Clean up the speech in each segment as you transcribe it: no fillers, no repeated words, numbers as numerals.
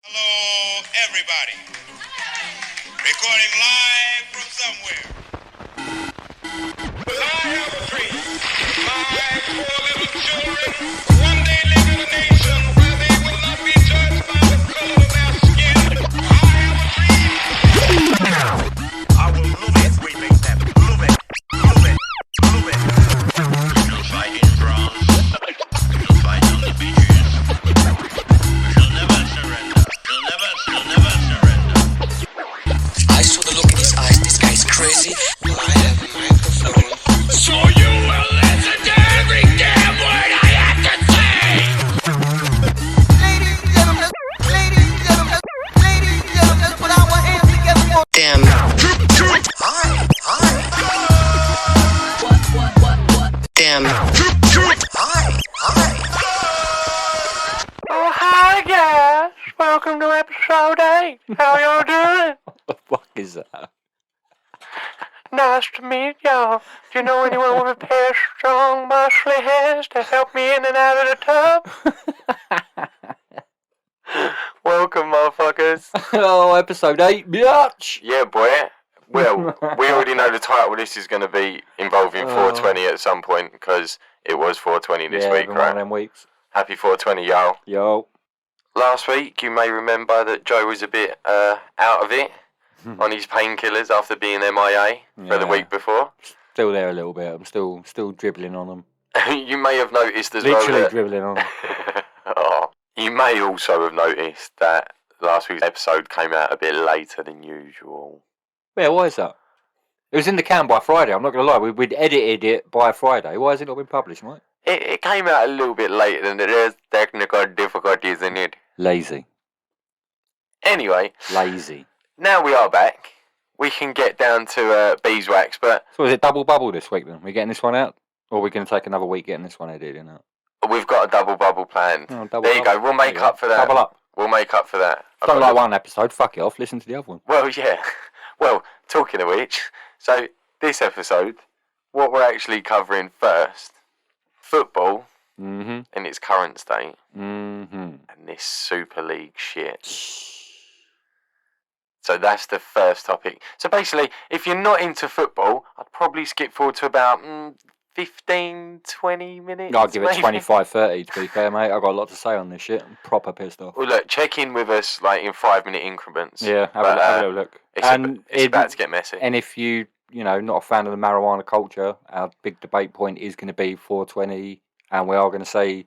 Hello, everybody. Recording live from somewhere. Well, I have a dream. My poor little children one day live in a nation where they will not be judged by the color of their skin. I have a dream. I will move it. We make that. Move it. Move it. Move it. We'll fight in France. We'll fight on the beaches. We shall never surrender. We'll never surrender. I saw the look in his eyes. This guy's crazy. I have a microphone. So you will listen to every damn word I have to say! Ladies and gentlemen, put our hands together for Damn. Hi. Damn. Hi. Oh, hi guys! Welcome to episode 8. How y'all doing? What the fuck is that? Nice to meet y'all. Do you know anyone with a pair of strong, muscly hands to help me in and out of the tub? Welcome, motherfuckers. Oh, episode 8, bitch! Yeah, boy. Well, we already know the title this is going to be involving 420 at some point because it was 420 this week, been one of right? them weeks. Happy 420, y'all. Yo. Last week, you may remember that Joe was a bit out of it on his painkillers after being MIA for the Yeah. week before. Still there a little bit. I'm still dribbling on them. You may have noticed as Literally well that... dribbling on them. Oh. You may also have noticed that last week's episode came out a bit later than usual. Yeah, why is that? It was in the can by Friday, I'm not going to lie. We'd edited it by Friday. Why has it not been published, mate? It came out a little bit later than there's technical difficulties in it. Lazy. Anyway, Lazy. now we are back. We can get down to beeswax, but So is it double bubble this week then? We getting this one out? Or are we going to take another week getting this one edited out? we've got a double bubble planned. Oh, double There you bubble. go. We'll make There you up for that. Double up. We'll make up for that. Don't like one episode, fuck it off, listen to the other one. Well, yeah. Well, talking of which, so this episode, what we're actually covering first, football Mm-hmm. in its current state, Mm-hmm. and this Super League shit. So that's the first topic. So basically, if you're not into football, I'd probably skip forward to about 15, 20 minutes. I'll give it maybe. 25, 30 to be fair, mate. I've got a lot to say on this shit. I'm proper pissed off. Well, look, check in with us like in 5-minute increments. Yeah, have But, a little look. It's about to get messy. And if you know, not a fan of the marijuana culture, our big debate point is going to be 420, and we are going to say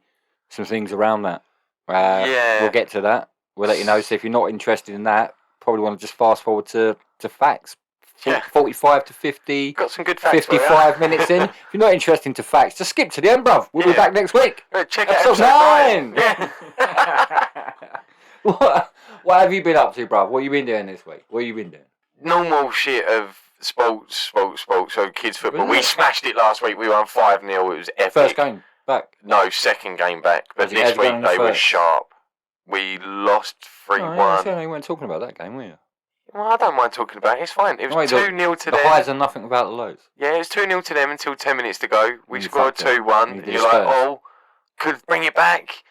some things around that. Yeah. We'll get to that. We'll let you know. So if you're not interested in that, probably want to just fast forward to facts. Yeah. 45 to 50. Got some good facts. 55 minutes in. If you're not interested into facts, just skip to the end, bruv. We'll be Yeah. back next week. Check out Episode episode 9. 9. Yeah. What have you been up to, bruv? What have you been doing this week? What have you been doing? Normal shit of sports. So kids football. Really? We smashed it last week. We won 5-0. It was epic. First game back. No, second game back. But Was it this as going week in the they were first? sharp. We lost 3-1. Oh, yeah, you weren't talking about that game, were you? Well, I don't mind talking about it. It's fine. It was Wait, 2-0 to the them. highs are nothing without the lows. Yeah, it was 2-0 to them until 10 minutes to go. We And you scored fucked it. 2-1. And you And did you're like, Spurs. oh, could bring it back.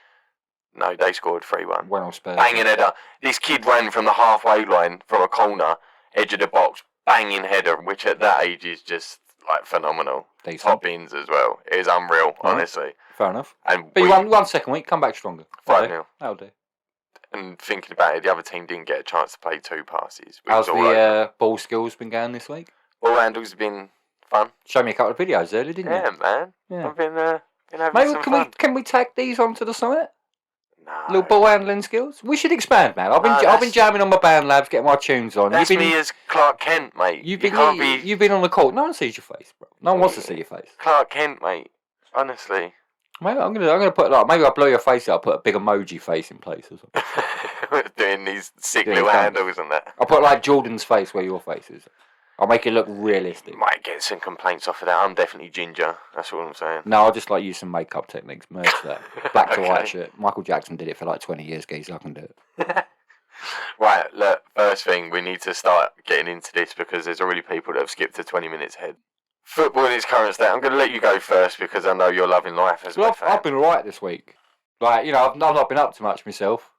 No, they scored 3-1. Went on Spurs. Banging header. This kid ran from the halfway line from a corner, edge of the box, banging header, which at that age is just like phenomenal. Decent. Top bins as well. It is unreal, honestly. Fair enough. And But we, you won one second week, come back stronger. 5-0. That'll do. And thinking about it, the other team didn't get a chance to play 2 passes. We How's was all over. the ball skills been going this week? Ball handles have been fun. Showed me a couple of videos earlier, didn't Yeah, you? man. Yeah. I've been having Maybe some fun. can we tag these onto the site? No. Little ball handling skills. We should expand, man. I've been No, I've been that's- jamming on my band labs, getting my tunes on. That's you've been me as Clark Kent, mate. you've You been can't be you've been on the court. No one sees your face, bro. No one wants to see your face. Clark Kent, mate. Honestly. Maybe I'm gonna put like maybe I'll blow your face out. I'll put a big emoji face in place or something. Doing these sick Yeah, little you can. handles and that. I'll put like Jordan's face where your face is. I'll make it look realistic. Might get some complaints off of that. I'm definitely ginger. That's all I'm saying. No, I'll just like use some makeup techniques. Merge that. Black to Okay. white shit. Michael Jackson did it for like 20 years, guys. I can do it. Right, look, first thing, we need to start getting into this because there's already people that have skipped to 20 minutes ahead. Football in its current state. I'm going to let you go first because I know you're loving life as Well, well. I've been alright this week. Like, you know, I've not been up to much myself.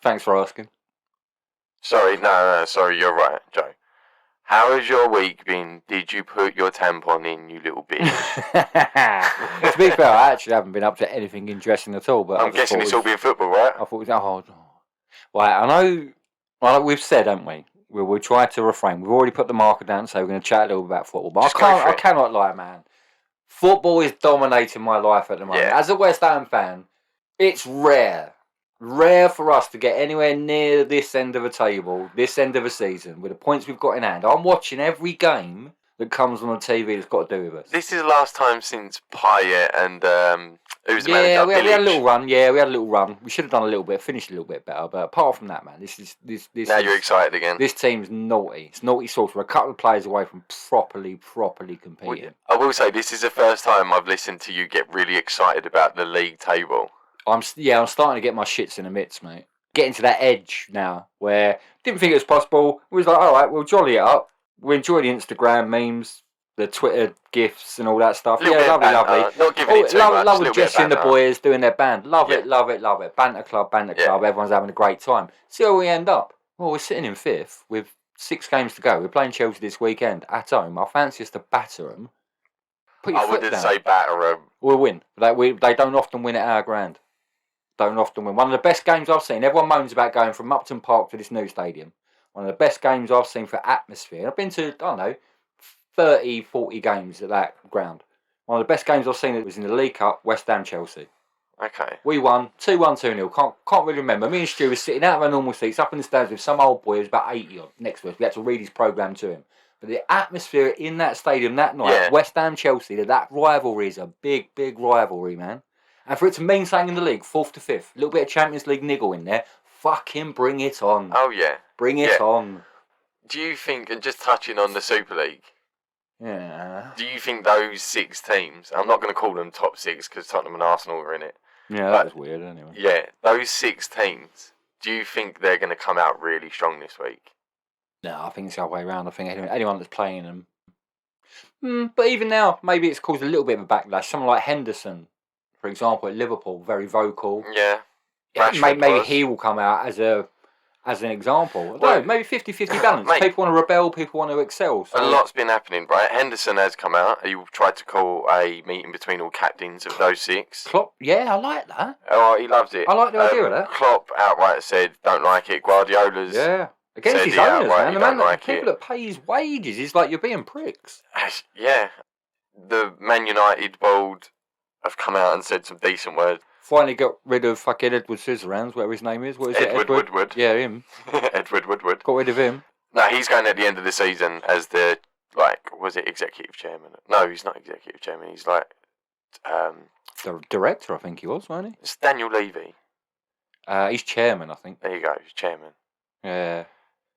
Thanks for asking. Sorry, sorry, you're right, Joe. How has your week been? Did you put your tampon in, you little bitch? To be fair, I actually haven't been up to anything interesting at all. But I'm guessing it's all been football, right? I thought it was, right, I know, well, we've said, haven't we? We'll try to refrain. We've already put the marker down, so we're going to chat a little bit about football. But I cannot lie, man. Football is dominating my life at the moment. Yeah. As a West Ham fan, it's rare for us to get anywhere near this end of a table, this end of a season, with the points we've got in hand. I'm watching every game that comes on the TV that's got to do with us. This is the last time since Payet and who's the manager? Yeah, we had a Bilic. little run. Yeah, we had a little run. We should have done a little bit, finished a little bit better. But apart from that, man, this. Now you're excited again. This team's naughty. It's naughty sauce. We're a couple of players away from properly competing. I will say this is the first time I've listened to you get really excited about the league table. I'm starting to get my shits in the mitts, mate. Getting to that edge now where didn't think it was possible. We was like, all right, we'll jolly it up. We enjoy the Instagram memes, the Twitter gifs and all that stuff. Yeah, lovely. Not giving it too much. Love Jesse and the boys doing their band. Love Yeah. it. Banter club. Everyone's having a great time. See where we end up. Well, we're sitting in 5th with 6 games to go. We're playing Chelsea this weekend at home. I fancy us to batter them. Put your I foot wouldn't down. say batter them. We'll win. They don't often win at our ground. Don't often win. One of the best games I've seen. Everyone moans about going from Upton Park to this new stadium. One of the best games I've seen for atmosphere. I've been to, 30, 40 games at that ground. One of the best games I've seen was in the League Cup, West Ham Chelsea. Okay. We won 2-1, 2-0. Can't really remember. Me and Stu were sitting out of our normal seats up in the stands with some old boy who was about 80 odd next to us. We had to read his programme to him. But the atmosphere in that stadium that night, West Ham Chelsea, that rivalry is a big rivalry, man. And for it to mean something in the league, 4th to 5th, a little bit of Champions League niggle in there, fucking bring it on. Oh, yeah. Bring it on. Do you think, and just touching on the Super League, Yeah. do you think those 6 teams, I'm not going to call them top 6 because Tottenham and Arsenal are in it. Yeah, that was weird anyway. Yeah, those 6 teams, do you think they're going to come out really strong this week? No, I think it's the other way around. I think anyone that's playing them. But even now, maybe it's caused a little bit of a backlash. Someone like Henderson, for example, at Liverpool, very vocal. Yeah. Maybe he will come out as an example. I don't know, maybe 50-50 balance. Mate, people want to rebel, people want to excel. So. A lot's been happening, right? Henderson has come out. He tried to call a meeting between all captains of those 6. Klopp, yeah, I like that. Oh, he loves it. I like the idea of that. Klopp outright said, don't like it. Guardiola's... Yeah. Against said his he owners, outright man. he The don't man like people that pay his wages, he's like, you're being pricks. Yeah. The Man United board have come out and said some decent words. Finally got rid of fucking Edward Scissorhands, whatever his name is. What is Edward it? Woodward. Yeah, him. Edward Woodward. Got rid of him. No, he's going at the end of the season as the, was it executive chairman? No, he's not executive chairman. He's like, The director, I think he was, wasn't he? it's Daniel Levy. He's chairman, I think. There you go, he's chairman. Yeah.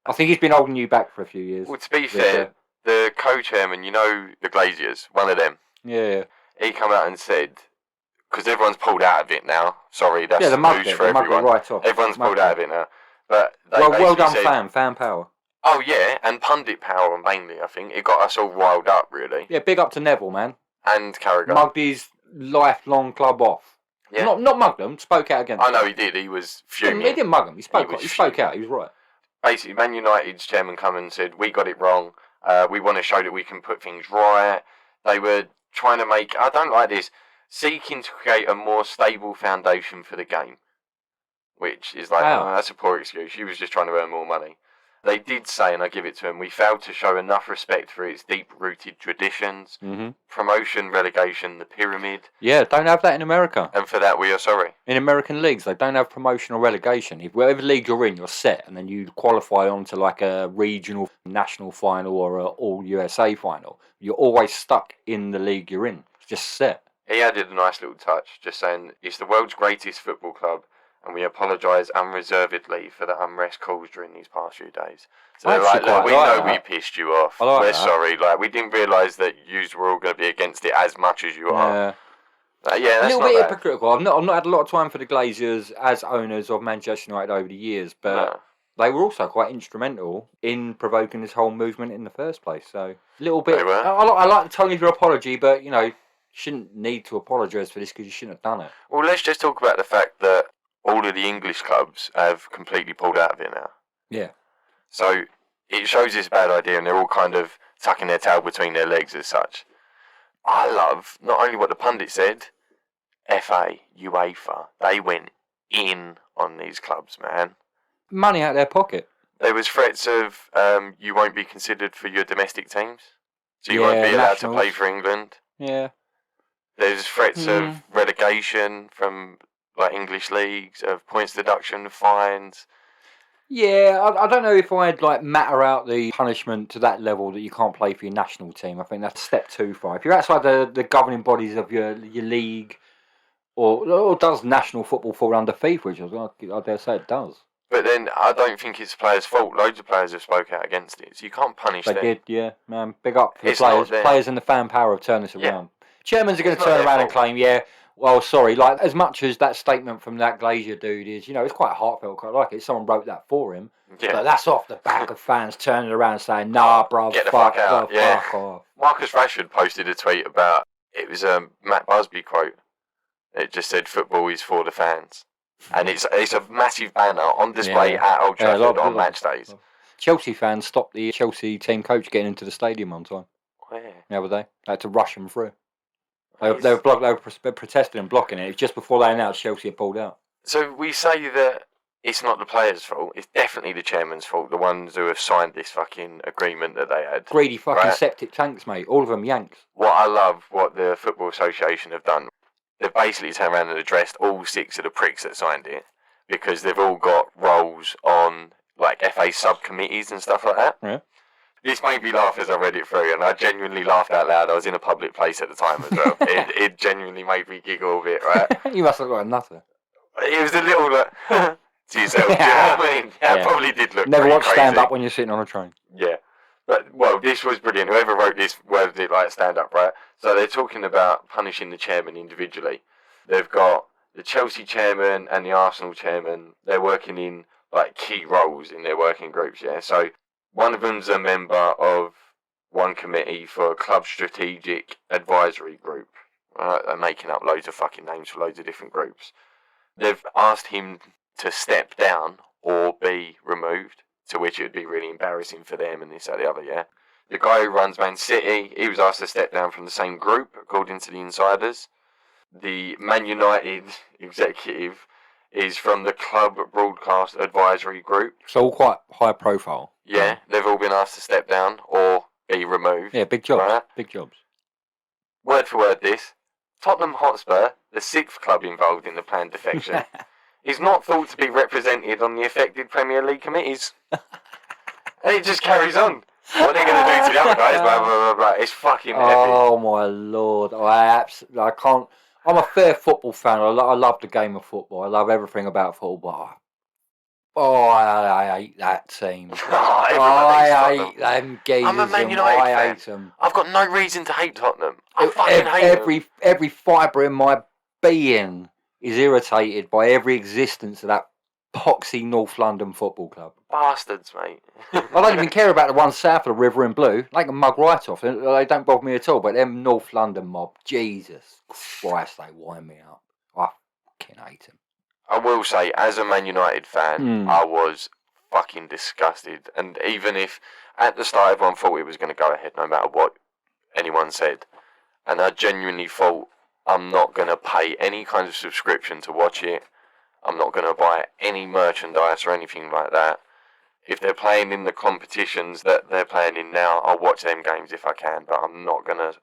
I think he's been holding you back for a few years. Well, to be fair, the co-chairman, the Glaziers, one of them, Yeah. he come out and said, because everyone's pulled out of it now. Sorry, that's Yeah, the mug news for everyone. right off. Everyone's pulled out of it now. But they Well done, said, fan power. Oh yeah, and pundit power mainly. I think it got us all riled up really. Yeah, big up to Neville, man. And Carragher. Mugged his lifelong club off. Yeah. Not mugged them. Spoke out against. I know he did. He was fuming. He didn't mug them. He spoke fuming. out. He was right. Basically, Man United's chairman come and said, we got it wrong. We want to show that we can put things right. They were trying to make, I don't like this, seeking to create a more stable foundation for the game. Which is like, that's a poor excuse. He was just trying to earn more money. They did say, and I give it to him, we failed to show enough respect for its deep-rooted traditions, promotion, relegation, the pyramid. Yeah, don't have that in America. And for that, we are sorry. In American leagues, they don't have promotion or relegation. If whatever league you're in, you're set, and then you qualify onto like a regional, national final or a all-USA final. You're always stuck in the league you're in. It's just set. He added a nice little touch, just saying, it's the world's greatest football club, and we apologise unreservedly for the unrest caused during these past few days. So they're like, look, we know we pissed you off. We're sorry. Like, we didn't realise that you were all going to be against it as much as you are. Yeah, that's a little not bit bad. hypocritical. I've not had a lot of time for the Glaziers as owners of Manchester United over the years, but they were also quite instrumental in provoking this whole movement in the first place. So a little bit. They were. I like the tone of your apology, but you shouldn't need to apologise for this because you shouldn't have done it. Well, let's just talk about the fact that all of the English clubs have completely pulled out of it now. Yeah. So it shows it's a bad idea, and they're all kind of tucking their tail between their legs as such. I love not only what the pundit said, FA, UEFA, they went in on these clubs, man. Money out of their pocket. There was threats of you won't be considered for your domestic teams, so you won't be allowed to play for England. Yeah. There's threats of relegation from like English leagues, of points deduction, fines. Yeah, I don't know if I'd like matter out the punishment to that level that you can't play for your national team. I think that's a step too far. If you're outside the governing bodies of your league, or does national football fall under FIFA? Which I dare say it does. But then I don't think it's players' fault. Loads of players have spoke out against it, so you can't punish them. They did, yeah, man. Big up for the It's not players. Players and the fan power have turned this Yeah. around. Chairmans are going It's to not turn their around and fault. claim, yeah, well, sorry. Like, as much as that statement from that Glazier dude is, it's quite heartfelt, quite like it. Someone wrote that for him. Yeah. But that's off the back of fans turning around saying, nah, bruv, Get the fuck out, yeah. fuck off. Marcus Rashford posted a tweet about, it was a Matt Busby quote. It just said, football is for the fans. And it's a massive banner on display at Old Trafford on match days. Chelsea fans stopped the Chelsea team coach getting into the stadium one time. Where? The other day. They had to rush them through. They were protesting and blocking it. It was just before they announced Chelsea had pulled out. So we say that it's not the players' fault. It's definitely the chairman's fault. The ones who have signed this fucking agreement that they had. Greedy fucking Right. septic tanks, mate. All of them Yanks. What I love, what the Football Association have done, they've basically turned around and addressed all 6 of the pricks that signed it, because they've all got roles on like FA subcommittees and stuff like that. Yeah. This made me laugh as I read it through, and I genuinely laughed out loud. I was in a public place at the time as well. It genuinely made me giggle a bit, right? You must have got a nutter. It was a little to yourself, do you know what I mean? That probably did look Never pretty watch crazy. stand up when you're sitting on a train. Yeah. But, well, this was brilliant. Whoever wrote this worded it like stand up, right? So they're talking about punishing the chairman individually. They've got the Chelsea chairman and the Arsenal chairman. They're working in like key roles in their working groups, yeah? So one of them's a member of one committee for a club strategic advisory group. Right? They're making up loads of fucking names for loads of different groups. They've asked him to step down or be removed, to which it would be really embarrassing for them and this, that, the other, yeah? The guy who runs Man City, he was asked to step down from the same group, according to the insiders. The Man United executive is from the Club Broadcast Advisory Group. So all quite high profile. Yeah, they've all been asked to step down or be removed. Yeah, big jobs. Right? Big jobs. Word for word this. Tottenham Hotspur, the 6th club involved in the planned defection, is not thought to be represented on the affected Premier League committees. And it just carries on. What are they going to do to the other guys? Blah, blah, blah, blah. It's fucking epic. Oh my lord! I can't. I'm a fair football fan. I love the game of football. I love everything about football. But I hate that team. I hate them geezers. I'm a Man United I fan. hate them. I've got no reason to hate Tottenham. I fucking hate them. Every fibre in my being is irritated by every existence of that poxy North London football club. Bastards, mate. I don't even care about the ones south of the river in blue. They can mug right off. They don't bother me at all. But them North London mob, Jesus Christ, they wind me up. I fucking hate them. I will say, as a Man United fan, I was fucking disgusted. And even if at the start everyone thought it was going to go ahead, no matter what anyone said, and I genuinely thought I'm not going to pay any kind of subscription to watch it. I'm not going to buy any merchandise or anything like that. If they're playing in the competitions that they're playing in now, I'll watch them games if I can, but I'm not going to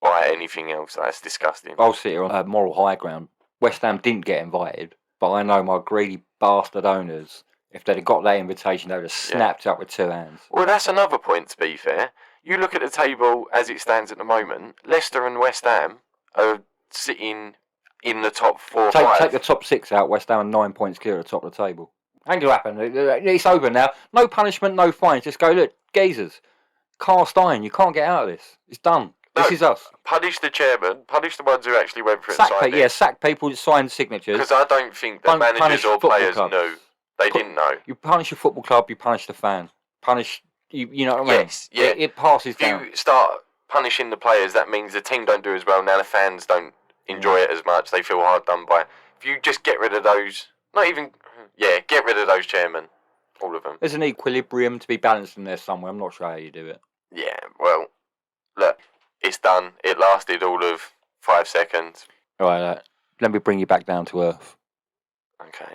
buy anything else. That's disgusting. I'll sit here on a moral high ground. West Ham didn't get invited, but I know my greedy bastard owners, if they'd have got that invitation, they would have snapped up with 2 hands. Well, that's another point, to be fair. You look at the table as it stands at the moment, Leicester and West Ham are sitting in the top 4 or 5. Take the top 6 out, West Ham are 9 points clear at the top of the table. Ain't gonna happen. It's over now. No punishment, no fines. Just go, look, geezers, cast iron. You can't get out of this. It's done. No, this is us. Punish the chairman. Punish the ones who actually went for it and signed it. Sack people that signed signatures. Because I don't think the managers punish or football players clubs. knew. They didn't know. You punish your football club, you punish the fan. Punish, you know what I mean? Yes, yeah. It passes If down. you start punishing the players, that means the team don't do as well. Now the fans don't enjoy it as much. They feel hard done by. If you just get rid of those Not even... Yeah, get rid of those chairmen. All of them. There's an equilibrium to be balanced in there somewhere. I'm not sure how you do it. Yeah, well, look, it's done. It lasted all of 5 seconds. Alright, let me bring you back down to earth. Okay.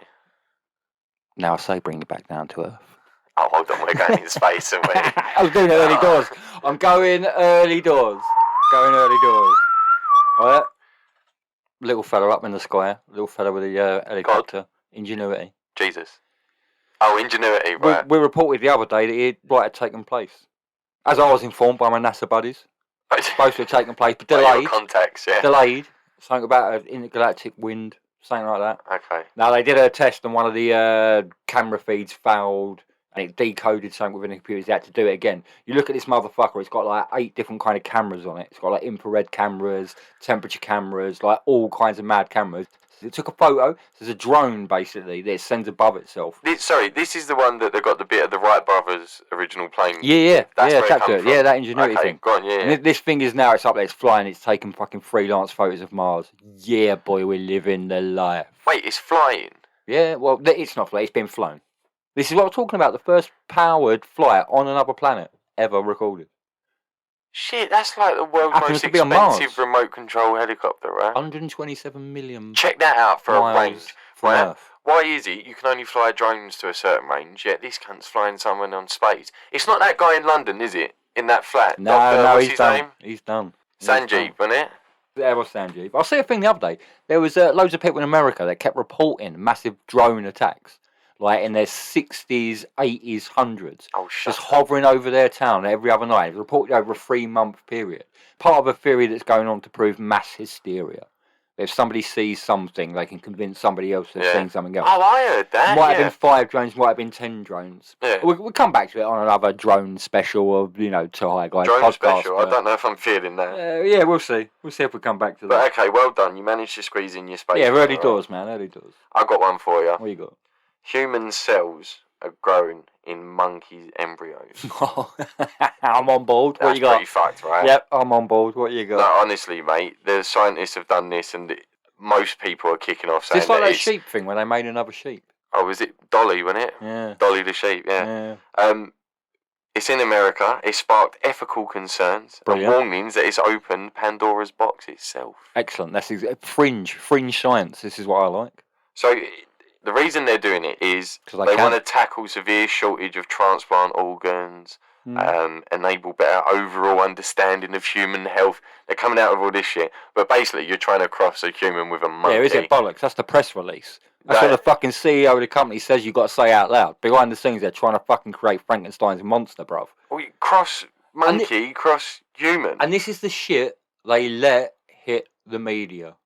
Now I say bring you back down to earth. Oh, hold on, we're going in space, aren't we? I was doing early doors. I'm going early doors. Going early doors. Alright? Little fella up in the sky. Little fella with a helicopter. Ingenuity. Jesus. Oh, Ingenuity, right. We reported the other day that it had taken place. As I was informed by my NASA buddies. It's supposed to have taken place, but delayed. Your contacts, yeah. Delayed. Something about an intergalactic wind. Something like that. Okay. Now, they did a test and one of the camera feeds failed. And it decoded something within the computers. They had to do it again. You look at this motherfucker. It's got like 8 different kind of cameras on it. It's got like infrared cameras, temperature cameras, like all kinds of mad cameras. It took a photo. There's a drone basically that it sends above itself. This is the one that they got the bit of the Wright brothers' original plane. Yeah. That's where it come chapter. from. Yeah, that Ingenuity Okay, thing. go on, yeah. And this thing is now. It's up there. It's flying. It's taking fucking freelance photos of Mars. Yeah, boy, we're living the life. Wait, it's flying. Yeah. Well, it's not flying. It's been flown. This is what I'm talking about. The first powered flight on another planet ever recorded. Shit, that's like the world's Happens most to be on Mars. expensive remote control helicopter, right? 127 million Check that out for a miles range. from Right? Earth. Why is it you can only fly drones to a certain range, yet this cunt's flying someone on space? It's not that guy in London, is it? In that flat? No, What's he's his done. name? He's done. Sanjeev, wasn't it? There was Sanjeev. I see a thing the other day. There was loads of people in America that kept reporting massive drone attacks. Like in their 60s, 80s, 100s. Oh, shut Just up. hovering over their town every other night. It was reported over a 3-month period. Part of a theory that's going on to prove mass hysteria. If somebody sees something, they can convince somebody else they've seen something else. Oh, I heard that. Might have been 5 drones, might have been 10 drones. Yeah. We'll come back to it on another drone special of, Them2HiGuys Drone podcast. special. I don't know if I'm feeling that. Yeah, we'll see. We'll see if we come back to that. But okay, well done. You managed to squeeze in your space. Yeah, early right? doors, man. Early doors. I got one for you. What you got? Human cells are grown in monkey embryos. I'm on board. What That's you got? pretty fucked, right? Yep, I'm on board. What you got? No, honestly, mate, the scientists have done this, and most people are kicking off saying It's like that it's... sheep thing where they made another sheep. Oh, was it Dolly, wasn't it? Yeah. Dolly the sheep, yeah. It's in America. It sparked ethical concerns Brilliant. and warnings that it's opened Pandora's box itself. Excellent. That's fringe science. This is what I like. So the reason they're doing it is 'Cause they they can. want to tackle severe shortage of transplant organs, enable better overall understanding of human health. They're coming out with all this shit, but basically you're trying to cross a human with a monkey. Yeah, is it bollocks? That's the press release. That's what the fucking CEO of the company says you've got to say out loud. Behind the scenes, they're trying to fucking create Frankenstein's monster, bruv. Well, you cross monkey, cross human. And this is the shit they let hit the media.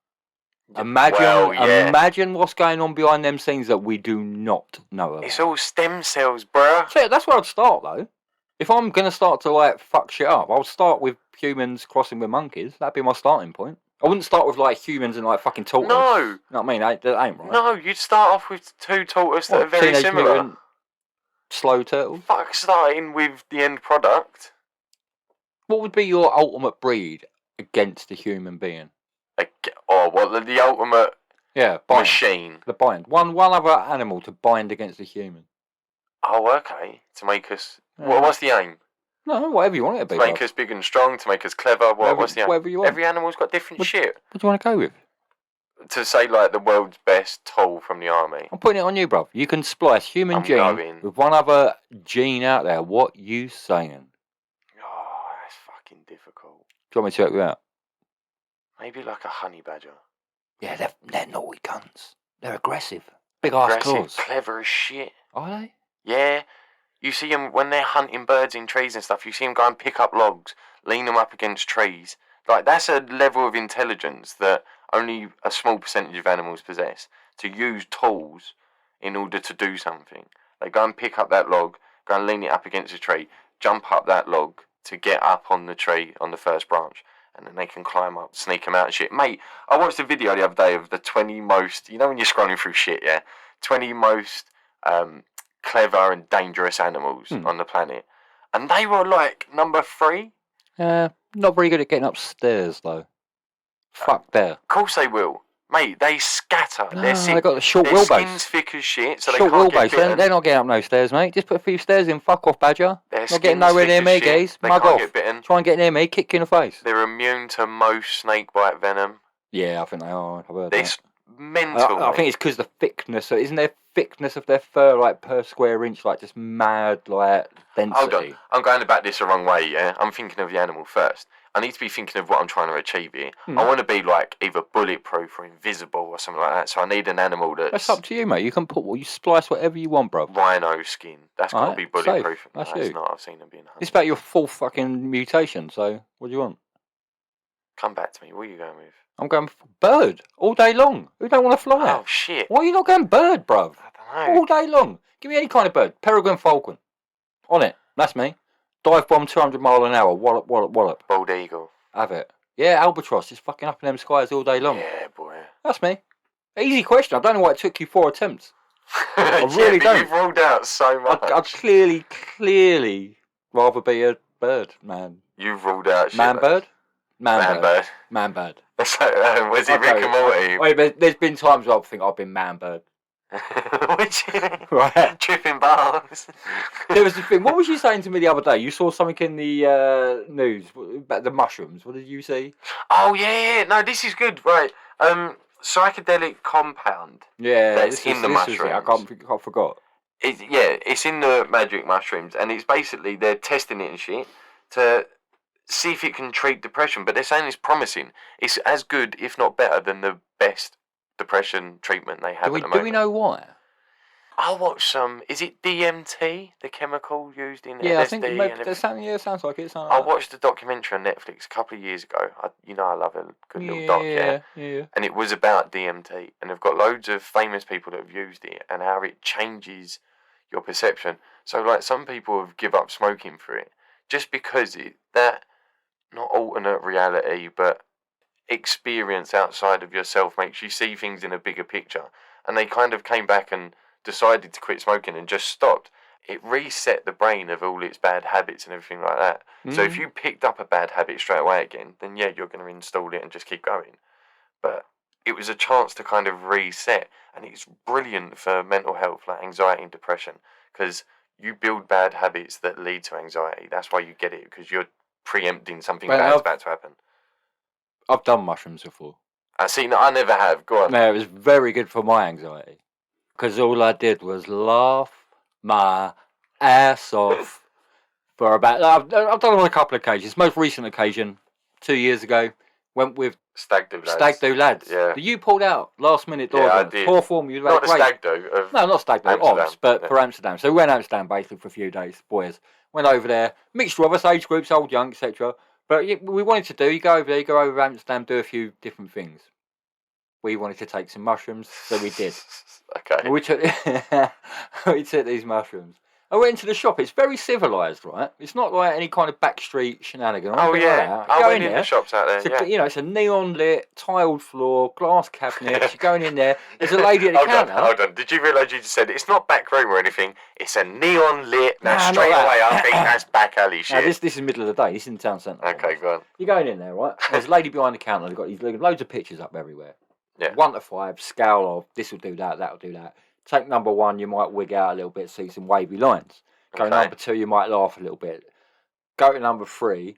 Imagine what's going on behind them scenes that we do not know about. It's all stem cells, bruh. So that's where I'd start, though. If I'm going to start to, fuck shit up, I'll start with humans crossing with monkeys. That'd be my starting point. I wouldn't start with, humans and, fucking tortoise. No. You know what I mean? That ain't right. No, you'd start off with 2 tortoises that are very Teenage similar. Mutant slow turtle? Fuck, starting with the end product. What would be your ultimate breed against a human being? The ultimate machine. The bind. One other animal to bind against a human. Oh, okay. To make us... What's the aim? No, whatever you want it to be. To make us big and strong, to make us clever. What's the aim? Whatever you want. Every animal's got different shit. What do you want to go with? To say, the world's best tool from the army. I'm putting it on you, bruv. You can splice human gene with one other gene out there. What you saying? Oh, that's fucking difficult. Do you want me to help you out? Maybe like a honey badger. Yeah, they're naughty cunts. They're aggressive. Big ass claws. Clever as shit. Are they? Yeah. You see them when they're hunting birds in trees and stuff. You see them go and pick up logs, lean them up against trees. That's a level of intelligence that only a small percentage of animals possess. To use tools in order to do something. They go and pick up that log, go and lean it up against a tree, jump up that log to get up on the tree on the first branch. And then they can climb up, sneak them out and shit. Mate, I watched a video the other day of the 20 most... You know when you're scrolling through shit, yeah? 20 most clever and dangerous animals on the planet. And they were number 3. Not very good at getting upstairs, though. Fuck there. Of course they will. Mate, they scatter. No, They've they got the short their wheelbase. skin's thick as shit, so Short they can't wheelbase. get bitten. They're not getting up no stairs, mate. Just put a few stairs in. Fuck off, Badger. Their Not getting skin's nowhere thick near as me, shit. guys. They Mug can't off. get bitten. Try and get near me. Kick you in the face. They're immune to most snake bite venom. Yeah, I think they are. I've heard It's that. mental. I think it's because the thickness. So isn't there thickness of their fur like per square inch, like just mad like density? Hold on. I'm going about this the wrong way, yeah? I'm thinking of the animal first. I need to be thinking of what I'm trying to achieve here. I want to be like either bulletproof or invisible or something like that. So I need an animal That's up to you, mate. You can you splice whatever you want, bro. rhino skin. That's got to be bulletproof. Safe. That's no, it's you. not. I've seen them being hunted. It's about your full fucking mutation. So what do you want? Come back to me. What are you going with? I'm going for bird all day long. Who don't want to fly? Oh, shit. Why are you not going bird, bruv? I don't know. All day long. Give me any kind of bird. Peregrine falcon. On it. That's me. Dive bomb 200 mile an hour. Wallop, wallop, wallop. Bald eagle. Have it. Yeah, albatross. Just fucking up in them skies all day long. Yeah, boy. That's me. Easy question. I don't know why it took you 4 attempts. I really but don't. You've ruled out so much. I'd clearly rather be a bird, man. You've ruled out shit. Man like- bird? Man bird. Man bird. That's like, was it Rick and Morty? Wait, there's been times where I think I've been man bird. Which Right. tripping balls. There was the thing. What was you saying to me the other day? You saw something in the news about the mushrooms. What did you see? Oh yeah. No, this is good. Right. Psychedelic compound. Yeah, That's in the this was it. mushrooms. I forgot. It's in the magic mushrooms, and it's basically they're testing it and shit to see if it can treat depression. But they're saying it's promising. It's as good, if not better, than the best depression treatment they have at the moment. Do we know why? I watched some. Is it DMT, the chemical used in Yeah, LSD? I think maybe there's something. Yeah, it sounds like it. I watched a documentary on Netflix a couple of years ago. I love a good little doc, yeah. And it was about DMT, and they've got loads of famous people that have used it and how it changes your perception. So, like, some people have give up smoking for it just because that not alternate reality, but experience outside of yourself makes you see things in a bigger picture. And they kind of came back and decided to quit smoking and just stopped. It reset the brain of all its bad habits and everything like that. So if you picked up a bad habit straight away again, then yeah, you're going to install it and just keep going. But it was a chance to kind of reset, and it's brilliant for mental health, like anxiety and depression, because you build bad habits that lead to anxiety. That's why you get it, because you're preempting something bad's about to happen. I've done mushrooms before. I never have. Go on. No, it was very good for my anxiety. Because all I did was laugh my ass off for about... I've done it on a couple of occasions. Most recent occasion, 2 years ago, went with Stag Do Lads. Yeah. You pulled out last minute door. Yeah, I did. Poor form. You Not the great. Stag Do. No, not Stag Do. Amsterdam. Oz, but Yeah. for Amsterdam. So we went to Amsterdam basically for a few days, boys. Went over there, mixture of us, age groups, old, young, etc. But we wanted to do, you go over there, you go over Amsterdam, do a few different things. We wanted to take some mushrooms, so we did. Okay. We took these mushrooms. I went into the shop. It's very civilised, right? It's not like any kind of backstreet shenanigan. Oh Like yeah. that. I You go went in there, the shops out there. Yeah. you know, it's a neon lit, tiled floor, glass cabinets. You're going in there. There's a lady at the counter. Hold on. Did you realise you just said it's not back room or anything? It's a neon lit. Now Nah, straight not away, that. I think that's back alley shit. Now, this is middle of the day. This is in town centre. Okay, go on. You're going in there, right? There's a lady behind the counter. They've got these loads of pictures up everywhere. Yeah. 1 to 5, scale of this will do that, that will do that. Take number 1, you might wig out a little bit, see some wavy lines. Go Okay. number 2, you might laugh a little bit. Go to number 3,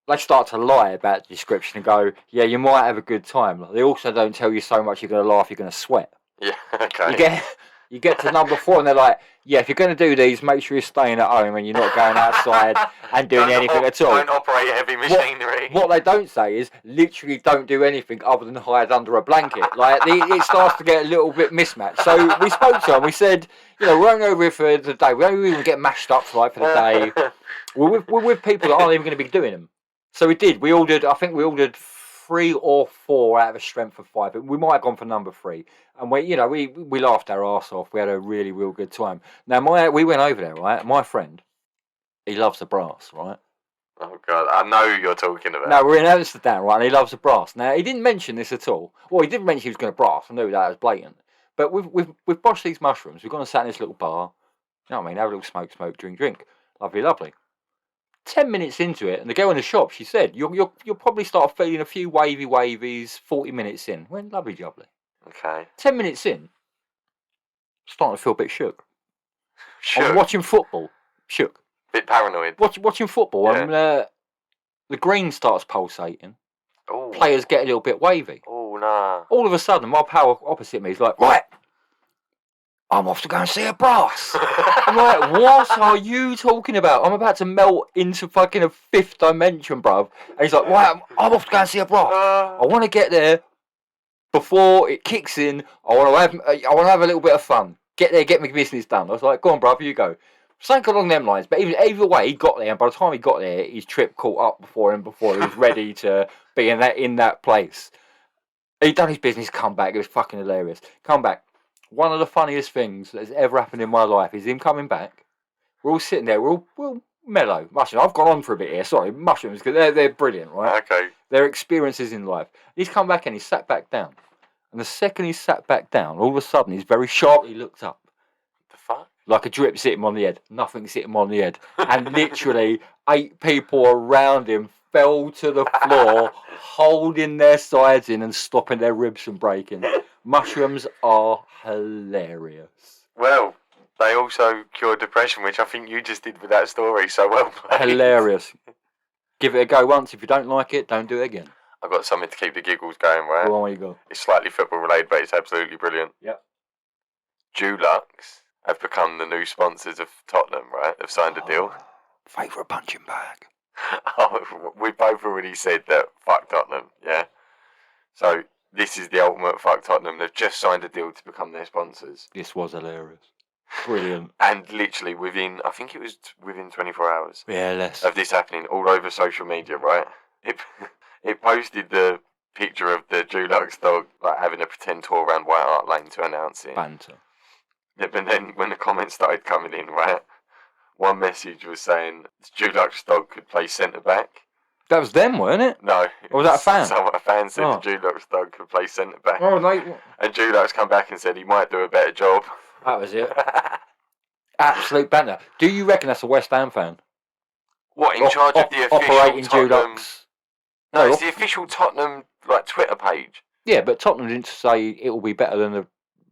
they start to lie about the description and go, yeah, you might have a good time. They also don't tell you so much you're going to laugh, you're going to sweat. Yeah. Okay. You get to number 4 and they're like, yeah, if you're going to do these, make sure you're staying at home and you're not going outside and doing anything at all. Don't operate heavy machinery. What they don't say is literally don't do anything other than hide under a blanket. Like it starts to get a little bit mismatched. So we spoke to them. We said, we're only over here for the day. We don't even get mashed up for the day. We're with people that aren't even going to be doing them. So we did. I think we ordered 3 or 4 out of a strength of 5. We might have gone for number 3. And we laughed our arse off. We had a really, real good time. Now, we went over there, right? My friend, he loves the brass, right? Oh God, I know who you're talking about. No, we're in Amsterdam, right? And he loves the brass. Now, he didn't mention this at all. Well, he didn't mention he was going to brass. I knew that was blatant. But we've boshed these mushrooms. We've gone and sat in this little bar. You know what I mean? Have a little smoke, drink. Lovely, lovely. 10 minutes into it, and the girl in the shop, she said, you'll probably start feeling a few wavies 40 minutes in. Went lovely jubbly. Okay. 10 minutes in, starting to feel a bit shook. Sure. I'm watching football, shook. Bit paranoid. Watching football, Yeah. and the green starts pulsating. Oh. Players get a little bit wavy. Oh, nah. All of a sudden, my pal opposite me is like, right, I'm off to go and see a brass. I'm like, what are you talking about? I'm about to melt into fucking a fifth dimension, bruv. And he's like, right, I'm off to go and see a brass. I want to get there before it kicks in. I want to have a little bit of fun. Get there, get my business done. I was like, go on, bruv, you go. Something along them lines. But either way, he got there, and by the time he got there, his trip caught up before he was ready to be in that place. He done his business, come back. It was fucking hilarious. Come back. One of the funniest things that's ever happened in my life is him coming back. We're all sitting there. We're all mellow. Mushrooms. I've gone on for a bit here. Sorry, mushrooms, because they're brilliant, right? Okay. They're experiences in life. He's come back and he sat back down. And the second he sat back down, all of a sudden he's very sharply looked up. The fuck? Like a drip's hit him on the head. Nothing's hit him on the head. And literally 8 people around him fell to the floor, holding their sides in and stopping their ribs from breaking. Mushrooms are hilarious. Well, they also cure depression, which I think you just did with that story so well played. Hilarious. Give it a go once. If you don't like it, don't do it again. I've got something to keep the giggles going, right? Go on, what you got? It's slightly football related, but it's absolutely brilliant. Yep. Dulux have become the new sponsors of Tottenham, right? They've signed a deal. Favourite punching bag. Oh, we both already said that fuck Tottenham, yeah? So, this is the ultimate fuck Tottenham. They've just signed a deal to become their sponsors. This was hilarious. Brilliant. And literally I think it was within 24 hours Yeah, less. of this happening all over social media, right? It posted the picture of the Dulux dog like having a pretend tour around White Hart Lane to announce it. Banter. Yeah, but then when the comments started coming in, right, one message was saying the Dulux dog could play centre back. That was them, weren't it? No. Or was that a fan? A fan said Oh. the Dulux dog could play centre back. Oh, mate. And Dulux come back and said he might do a better job. That was it. Absolute banter. Do you reckon that's a West Ham fan? What, in charge of the official operating Tottenham? Dulux? No, it's the official Tottenham Twitter page. Yeah, but Tottenham didn't say it will be better than the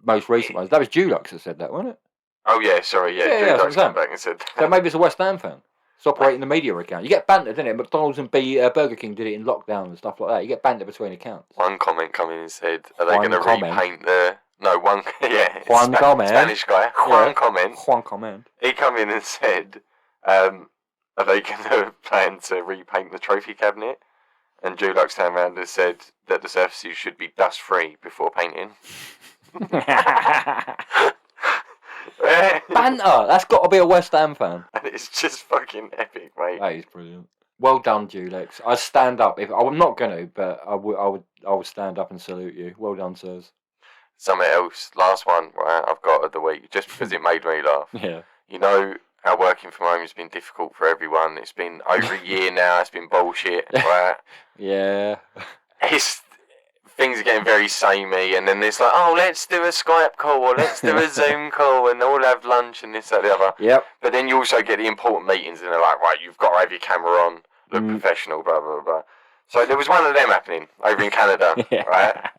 most recent ones. That was Dulux that said that, wasn't it? Oh yeah, sorry, yeah. Yeah, that's what I'm Dulux saying. come back and said So maybe it's a West Ham fan. It's operating the media account. You get banter, didn't it? McDonald's and Burger King did it in lockdown and stuff like that. You get banter between accounts. One comment coming and said, are they One going to comment. repaint the... No, one... Yeah, One comment. Spanish guy. Yeah. One comment. comment. He come in and said, are they going to plan to repaint the trophy cabinet? And Dulux turned around and said that the surfaces should be dust-free before painting. Banter! That's got to be a West Ham fan. And it's just fucking epic, mate. That is brilliant. Well done, Dulux. I stand up. I'm not going to, but I would stand up and salute you. Well done, sirs. Something else. Last one, right, I've got of the week, just because it made me laugh. Yeah. You know how working from home has been difficult for everyone. It's been over a year now. It's been bullshit, right? Yeah. Things are getting very samey, and then it's like, oh, let's do a Skype call, or let's do a Zoom call, and all have lunch, and this, that, the other. Yep. But then you also get the important meetings, and they're like, right, you've got to have your camera on, look professional, blah, blah, blah. So there was one of them happening over in Canada, Yeah. right?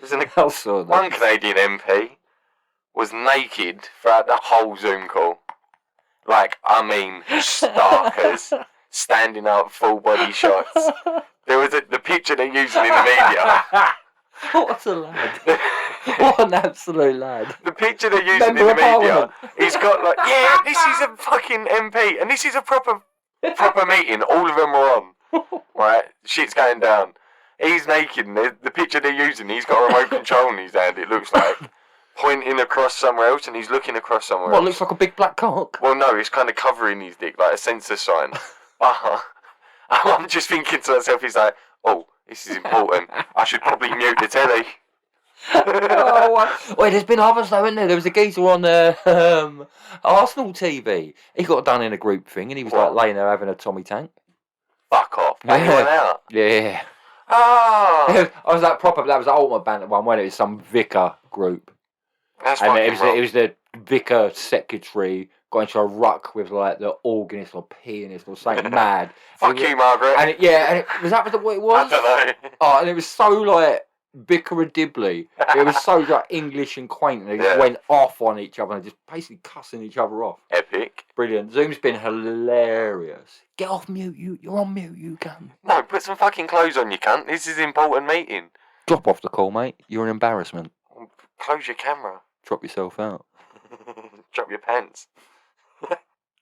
There was one Canadian MP was naked throughout the whole Zoom call. Like, I mean, starkers, standing up, full body shots. There was the picture they're using in the media. What a lad. What an absolute lad. The picture they're using Member in the of media, Parliament. he's got like, yeah, this is a fucking MP, and this is a proper meeting. All of them are on. Right? Shit's going down. He's naked, and the picture they're using, he's got a remote control in his hand, it looks like. Pointing across somewhere else, and he's looking across somewhere else. What, looks like a big black cock? Well, no, it's kind of covering his dick, like a sensor sign. I'm just thinking to myself, he's like, oh, this is important. I should probably mute the telly. Wait, there's been others though, isn't there? There was a geezer on Arsenal TV. He got done in a group thing, and he was like laying there having a Tommy Tank. Fuck off. He went out. Yeah. Ah. I was that proper. That was the ultimate banter one when it was some vicar group. That's and fucking wrong. it was the vicar secretary got into a ruck with like the organist or pianist or something mad. Fuck you, Margaret. And was that what it was? I don't know. Oh, and it was so like Vicar of Dibley. It was so like English and quaint, and they just went off on each other and just basically cussing each other off. Epic. Brilliant. Zoom's been hilarious. Get off mute, you're on mute, you cunt. No, put some fucking clothes on, you cunt. This is an important meeting. Drop off the call, mate. You're an embarrassment. Close your camera. Drop yourself out. Drop your pants.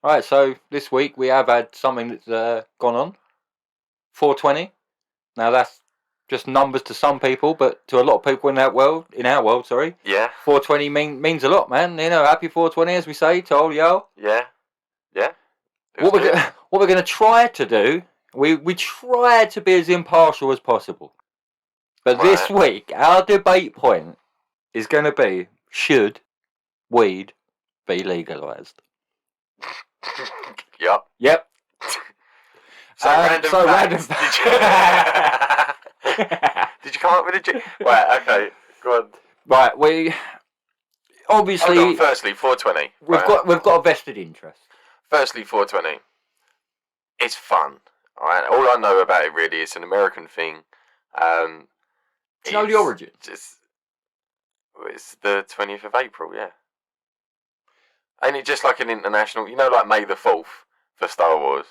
Right, so this week we have had something that's gone on. 420. Now that's just numbers to some people, but to a lot of people in our world, Yeah. 420 means a lot, man. You know, happy 420, as we say, to yo. Yeah. Yeah. What we're going to try to do, we try to be as impartial as possible. But this week, our debate point is going to be, should weed be legalised? Yup. Yep. Random facts. Did you come up with a... Right, okay. Go on. Right, we... Obviously... Hold on, firstly, 420. We've got a vested interest. Firstly, 420. It's fun. Alright, all I know about it really is an American thing. Do you know the origin? It's the 20th of April, yeah. Ain't it just like an international... You know, like May the 4th for Star Wars?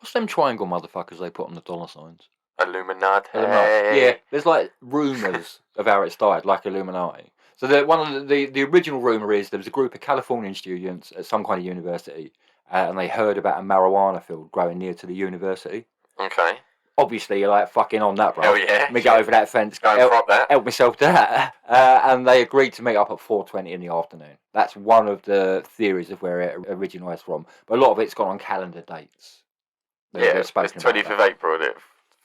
What's them triangle motherfuckers they put on the dollar signs? Illuminati. Yeah, there's like rumours of how it started, like Illuminati. So one of the original rumour is there was a group of Californian students at some kind of university, and they heard about a marijuana field growing near to the university. Okay. Obviously, you're like fucking on that, bro. Hell yeah. Let me get over that fence. Go and prop that. Help myself to that. And they agreed to meet up at 4:20 in the afternoon. That's one of the theories of where it originates from. But a lot of it's gone on calendar dates. Yeah, it's 20th of April.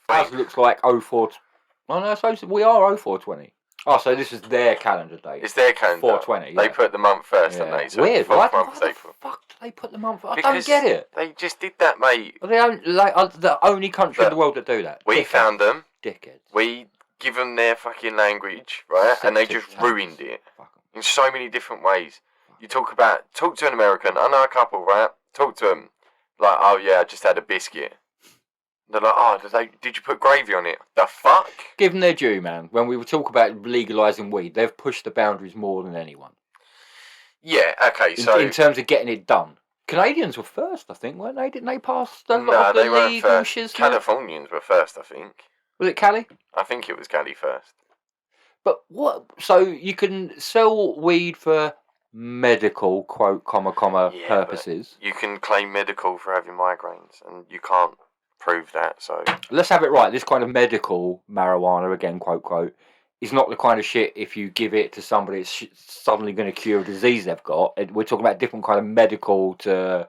Ours looks like 04... Oh no, so we are 0420. Oh, so this is their calendar date. It's their calendar. 420, They put the month first, yeah. don't they? So Weird, right? Why the April. fuck do they put the month first? I don't get it. They just did that, mate. Are the only country in the world that do that. We found them. Dickheads. We give them their fucking language, right? And they just ruined it. In so many different ways. You talk to an American. I know a couple, right? Talk to them. Like, oh yeah, I just had a biscuit. They're like, oh, did you put gravy on it? The fuck? Give them their due, man. When we talk about legalising weed, they've pushed the boundaries more than anyone. Yeah, okay, so... In terms of getting it done. Canadians were first, I think, weren't they? Didn't they pass a lot of they the weren't legal first. shiznit? Californians were first, I think. Was it Cali? I think it was Cali first. But what... So you can sell weed for medical, quote, comma, purposes. You can claim medical for having migraines, and you can't prove that, so... Let's have it right. This kind of medical marijuana, again, quote, is not the kind of shit if you give it to somebody it's suddenly going to cure a disease they've got. We're talking about different kind of medical to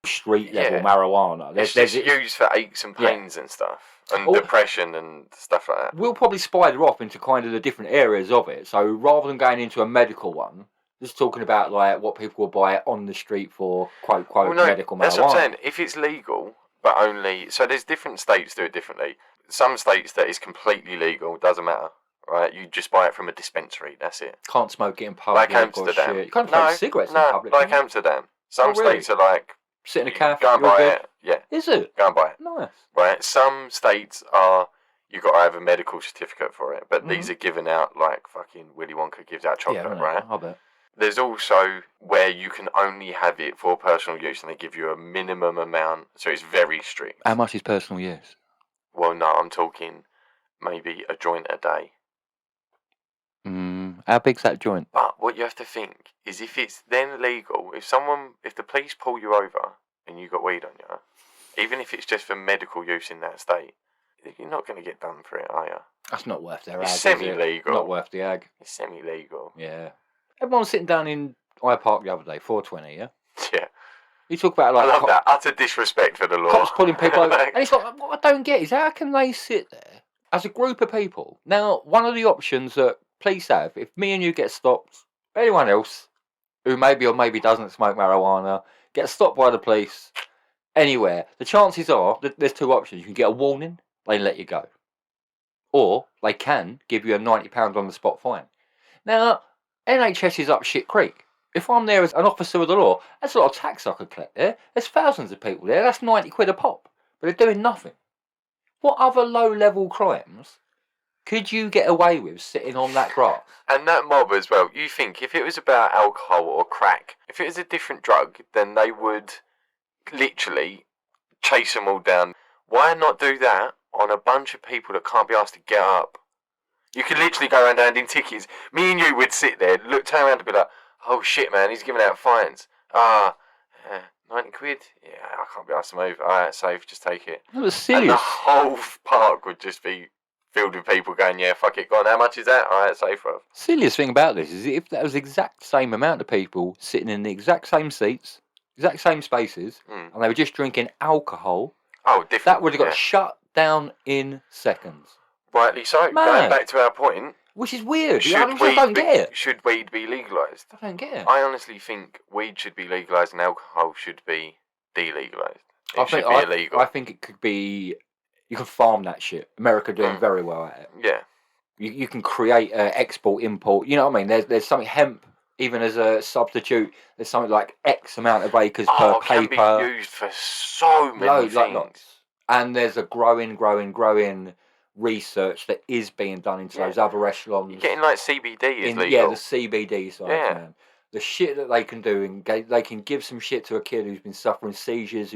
street level marijuana. It's used for aches and pains and stuff, and depression and stuff like that. We'll probably spider off into kind of the different areas of it. So rather than going into a medical one, just talking about like what people will buy on the street for quote medical marijuana. That's what I'm saying. If it's legal, but only... So there's different states do it differently. Some states that is completely legal, doesn't matter. Right, you just buy it from a dispensary. That's it. Can't smoke it in public. Like Amsterdam. You can't smoke cigarettes in public. Like Amsterdam. Some states are like... Sit in a cafe. Go and buy it. Yeah. Is it? Go and buy it. Nice. Right. Some states are... You've got to have a medical certificate for it. But these are given out like fucking Willy Wonka gives out chocolate, right? I bet. There's also where you can only have it for personal use and they give you a minimum amount. So it's very strict. How much is personal use? Well, no, I'm talking maybe a joint a day. How big's that joint? But what you have to think is if it's then legal, if the police pull you over and you got weed on you, even if it's just for medical use in that state, you're not going to get done for it, are you? That's not worth their ag. It's semi-legal. Not worth the ag. It's semi-legal. Yeah. Everyone was sitting down in Eye Park the other day, 420, yeah? Yeah. You talk about like... I love that. Utter disrespect for the law. Cops pulling people over. And it's like, what I don't get is how can they sit there as a group of people? Now, one of the options that police have, if me and you get stopped, anyone else who maybe or maybe doesn't smoke marijuana, gets stopped by the police anywhere, the chances are that there's two options. You can get a warning, they let you go. Or they can give you a £90 on the spot fine. Now, NHS is up shit creek. If I'm there as an officer of the law, that's a lot of tax I could collect there. There's thousands of people there. That's 90 quid a pop. But they're doing nothing. What other low-level crimes could you get away with sitting on that grass? And that mob as well. You think if it was about alcohol or crack, if it was a different drug, then they would literally chase them all down. Why not do that on a bunch of people that can't be asked to get up? You could literally go around handing tickets. Me and you would sit there, turn around and be like, oh shit, man, he's giving out fines. 90 quid? Yeah, I can't be asked to move. Alright, safe, just take it. That was serious. And the whole park would just be filled with people going, yeah, fuck it, go on, how much is that? Alright, safe, bro. Silliest thing about this is if that was the exact same amount of people sitting in the exact same seats, exact same spaces, and they were just drinking alcohol, different. that would have got shut down in seconds. Rightly so. Man. Going back to our point, Which is weird. I should just don't get it. Should weed be legalised? I don't get it. I honestly think weed should be legalised and alcohol should be delegalised. It should be illegal. I think it could be. You can farm that shit. America doing very well at it. Yeah. You can create export, import. You know what I mean? There's something hemp even as a substitute. There's something like X amount of acres per paper. Can be used for so many things. Lots. And there's a growing research that is being done into those other echelons. You're getting like CBD is legal. Yeah, the CBD side, man. The shit that they can do, and they can give some shit to a kid who's been suffering seizures,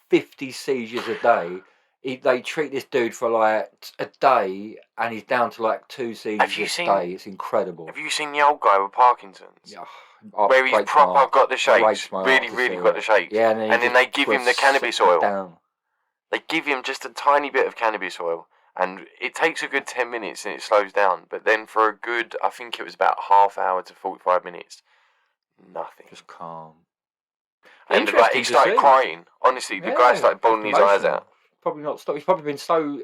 50 seizures a day. They treat this dude for like a day, and he's down to like 2 seizures a day. It's incredible. Have you seen the old guy with Parkinson's? Yeah. Where he's proper got the shakes, really got the shakes. Yeah, and then they give him the cannabis oil. Down. They give him just a tiny bit of cannabis oil, and it takes a good 10 minutes and it slows down. But then for a good, I think it was about half hour to 45 minutes, nothing. Just calm. And like, he started crying. Honestly, the guy started bawling his eyes out. Probably not stopped. He's probably been so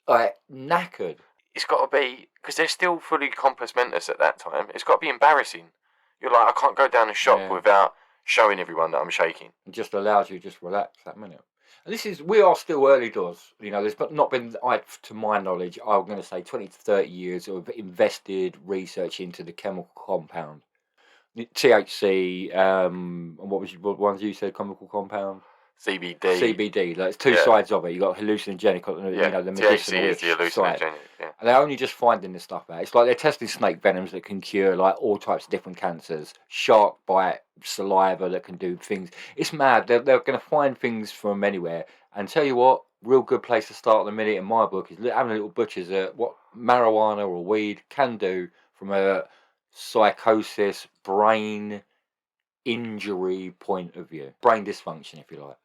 knackered. It's got to be, because they're still fully compos mentis at that time. It's got to be embarrassing. You're like, I can't go down a shop without showing everyone that I'm shaking. It just allows you to just relax that minute. And we are still early doors. You know, there's not been, to my knowledge, I'm going to say 20 to 30 years of invested research into the chemical compound. THC, and what ones you said, chemical compound? CBD, like, it's two sides of it. You got hallucinogenic, the medicinal THC is the hallucinogenic, side. And they're only just finding this stuff out. It's like they're testing snake venoms that can cure like all types of different cancers, shark bite, saliva that can do things. It's mad. They're going to find things from anywhere. And tell you what, real good place to start at the minute in my book is having a little butcher's at what marijuana or weed can do from a psychosis, brain injury point of view, brain dysfunction, if you like.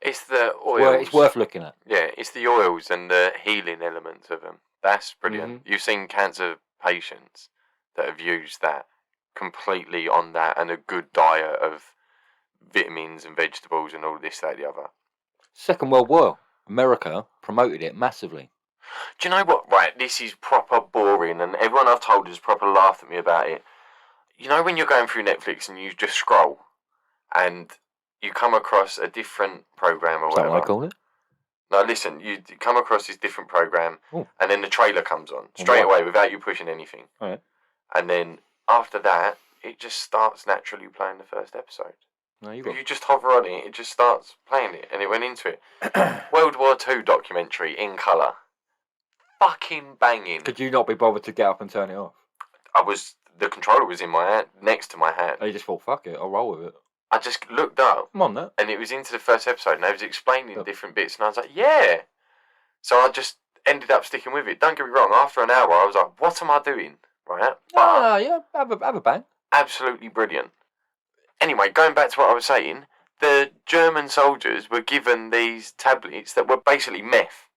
It's the oils. Well, it's worth looking at. Yeah, it's the oils and the healing elements of them. That's brilliant. You've seen cancer patients that have used that completely on that and a good diet of vitamins and vegetables and all this, that, the other. Second World War, America promoted it massively. Do you know what? Right, this is proper boring, and everyone I've told has proper laughed at me about it. You know when you're going through Netflix and you just scroll, and you come across a different program or whatever. Is that what I call it? No, listen, you come across this different program, and then the trailer comes on straight away without you pushing anything. Right. And then after that, it just starts naturally playing the first episode. No, you just hover on it, it just starts playing it, and it went into it. World War II documentary in colour. Fucking banging. Could you not be bothered to get up and turn it off? The controller was in my hand, next to my hand. Oh, you just thought, fuck it, I'll roll with it. I just looked up. Come on, then. And it was into the first episode, and they was explaining different bits, and I was like, yeah. So I just ended up sticking with it. Don't get me wrong, after an hour, I was like, what am I doing? Right? But have a bang. Absolutely brilliant. Anyway, going back to what I was saying, the German soldiers were given these tablets that were basically meth.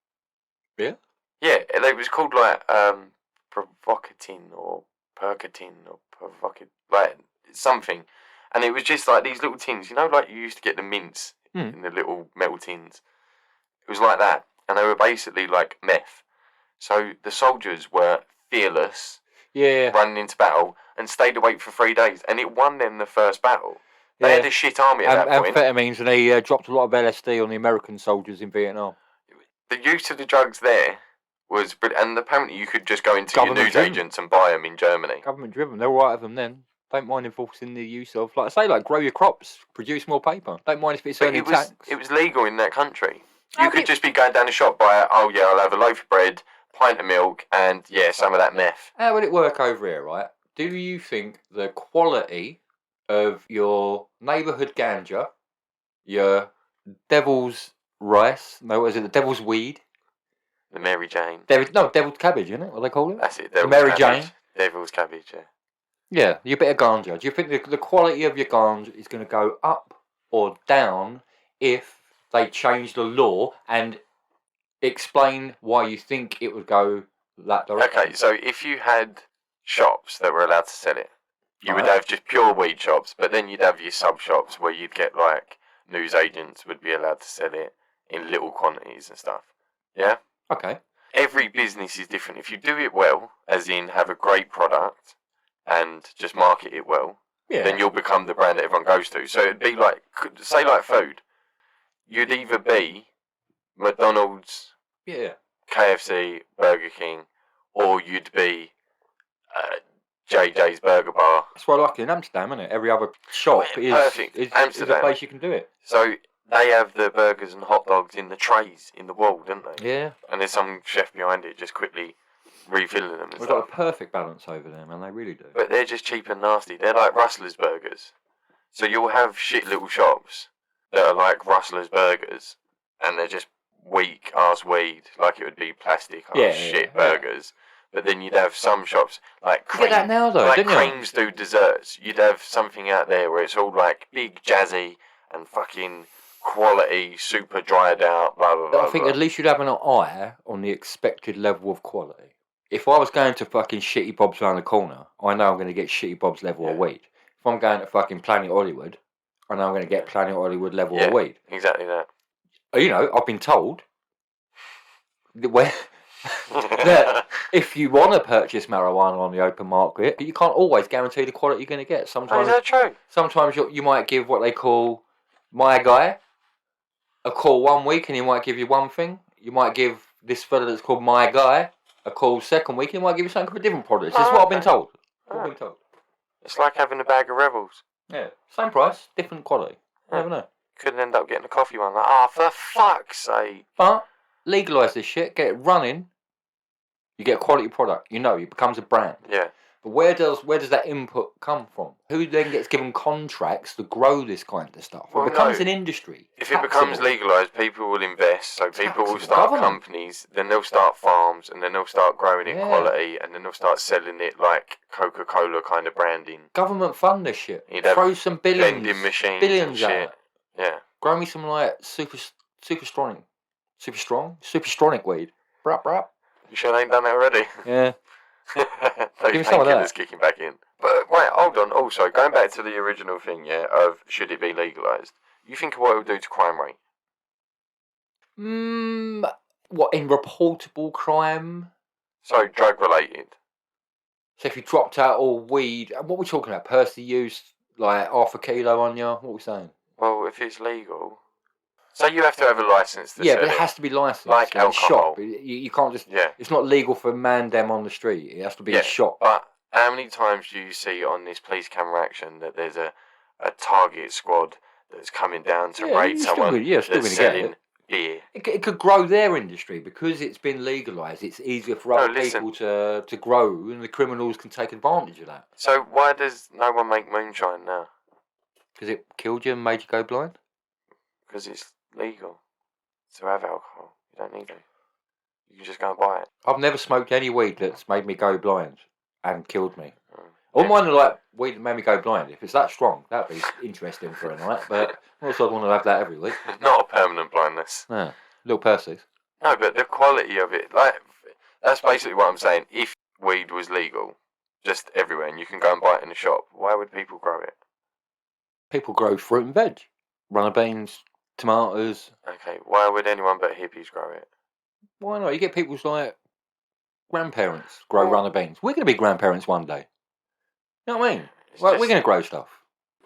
Yeah? Yeah, they was called like Provocatin or Percotin or like something. And it was just like these little tins, like you used to get the mints in the little metal tins. It was like that. And they were basically like meth. So the soldiers were fearless, running into battle, and stayed awake for 3 days. And it won them the first battle. They had a shit army at that point. Amphetamines, and they dropped a lot of LSD on the American soldiers in Vietnam. The use of the drugs there was brilliant. And apparently you could just go into Government your news driven. agents and buy them in Germany. Government driven. They're all right with them then. Don't mind enforcing the use of, like I say, like grow your crops, produce more paper. Don't mind if it's But earning tax. it was legal in that country. You could just be going down the shop, buy, oh yeah, I'll have a loaf of bread, pint of milk, and yeah, some of that meth. How would it work over here, right? Do you think the quality of your neighbourhood ganja, your devil's rice, no, what is it, the devil's weed? The Mary Jane. Devil's cabbage, isn't it? What they call it? That's it. The Mary Jane. Devil's cabbage, yeah. Yeah, your bit of ganja. Do you think the quality of your ganja is going to go up or down if they change the law and explain why you think it would go that direction? Okay, so if you had shops that were allowed to sell it, you would Right. have just pure weed shops, but then you'd have your sub shops where you'd get like news agents would be allowed to sell it in little quantities and stuff. Yeah? Okay. Every business is different. If you do it well, as in have a great product and just market it well, Yeah. then you'll become the brand that everyone goes to. So it'd be like, say like food. You'd either be McDonald's, Yeah. KFC, Burger King, or you'd be JJ's Burger Bar. That's what I like in Amsterdam, isn't it? Every other shop is Perfect. is a Amsterdam. place you can do it. So they have the burgers and hot dogs in the trays in the wall, don't they? Yeah. And there's some chef behind it just quickly refilling them and We've got a stuff. perfect balance over there, man. They really do. But they're just cheap and nasty. They're like Rustler's burgers. So you'll have shit little shops that are like Rustler's burgers, and they're just weak ass weed, like it would be plastic ass shit burgers. But then you'd have some shops like You get that now, though, like didn't you? Creams do desserts. You'd have something out there where it's all like big jazzy and fucking quality, super dried out, blah blah blah. I think blah. at least you'd have an eye on the expected level of quality. If I was going to fucking Shitty Bob's around the corner, I know I'm going to get Shitty Bob's level of weed. If I'm going to fucking Planet Hollywood, I know I'm going to get Planet Hollywood level of weed. Exactly that. You know, I've been told that that if you want to purchase marijuana on the open market, you can't always guarantee the quality you're going to get. Oh, Sometimes, is that true? sometimes you might give what they call my guy a call 1 week, and he might give you one thing. You might give this fella that's called my guy a call second week, and he might give you something for different products. That's what I've been told. What I've been told. It's like having a bag of Rebels. Yeah, same price, different quality. You never know. Could end up getting a coffee one. Like, for fuck's sake. But legalise this shit, get it running. You get a quality product. You know, it becomes a brand. Yeah. But where does that input come from? Who then gets given contracts to grow this kind of stuff? Well, It becomes no. an industry. If it becomes Taxable. legalised, people will invest. So people will Taxable start government. companies, then they'll start farms, and then they'll start growing it Yeah. quality, and then they'll start selling it like Coca-Cola kind of branding. Government fund this shit. You'd have Throw some billions, vending machines billions and at shit. it. Yeah. Grow me some like super stronic weed. Brap brap. You sure they ain't done it already? Yeah. Those Give me some of painkillers that. kicking back in. But wait, hold on. Also, going back to the original thing, yeah, of should it be legalised? You think of what it would do to crime rate? What, in reportable crime? So drug related. So if you dropped out all weed, what are we talking about? Personal use, like half a kilo on you? What are we saying? Well, if it's legal, so you have to have a license to Yeah, sell but it has to be licensed. Like a alcohol. shop. You can't just. Yeah. It's not legal for a man dem on the street. It has to be a shop. But how many times do you see on this police camera action that there's a target squad that's coming down to Yeah, raid you're still someone gonna- still that's gonna get selling it. beer? It could grow their industry because it's been legalised. It's easier for other listen. people to grow, and the criminals can take advantage of that. So why does no one make moonshine now? Because it killed you and made you go blind. Because it's legal to have alcohol. You don't need it. You can just go and buy it. I've never smoked any weed that's made me go blind and killed me. Mm. All mine are like weed that made me go blind. If it's that strong, that'd be interesting for a night. But also, I'd want to have that every week. Not a permanent blindness. No, little Percy's. No, but the quality of it, like, that's basically what I'm saying. If weed was legal, just everywhere, and you can go and buy it in the shop, why would people grow it? People grow fruit and veg, runner beans, tomatoes. Okay, why would anyone but hippies grow it? Why not? You get people's like grandparents grow Well- runner beans. We're going to be grandparents one day. You know what I mean? It's Well, just- we're going to grow stuff.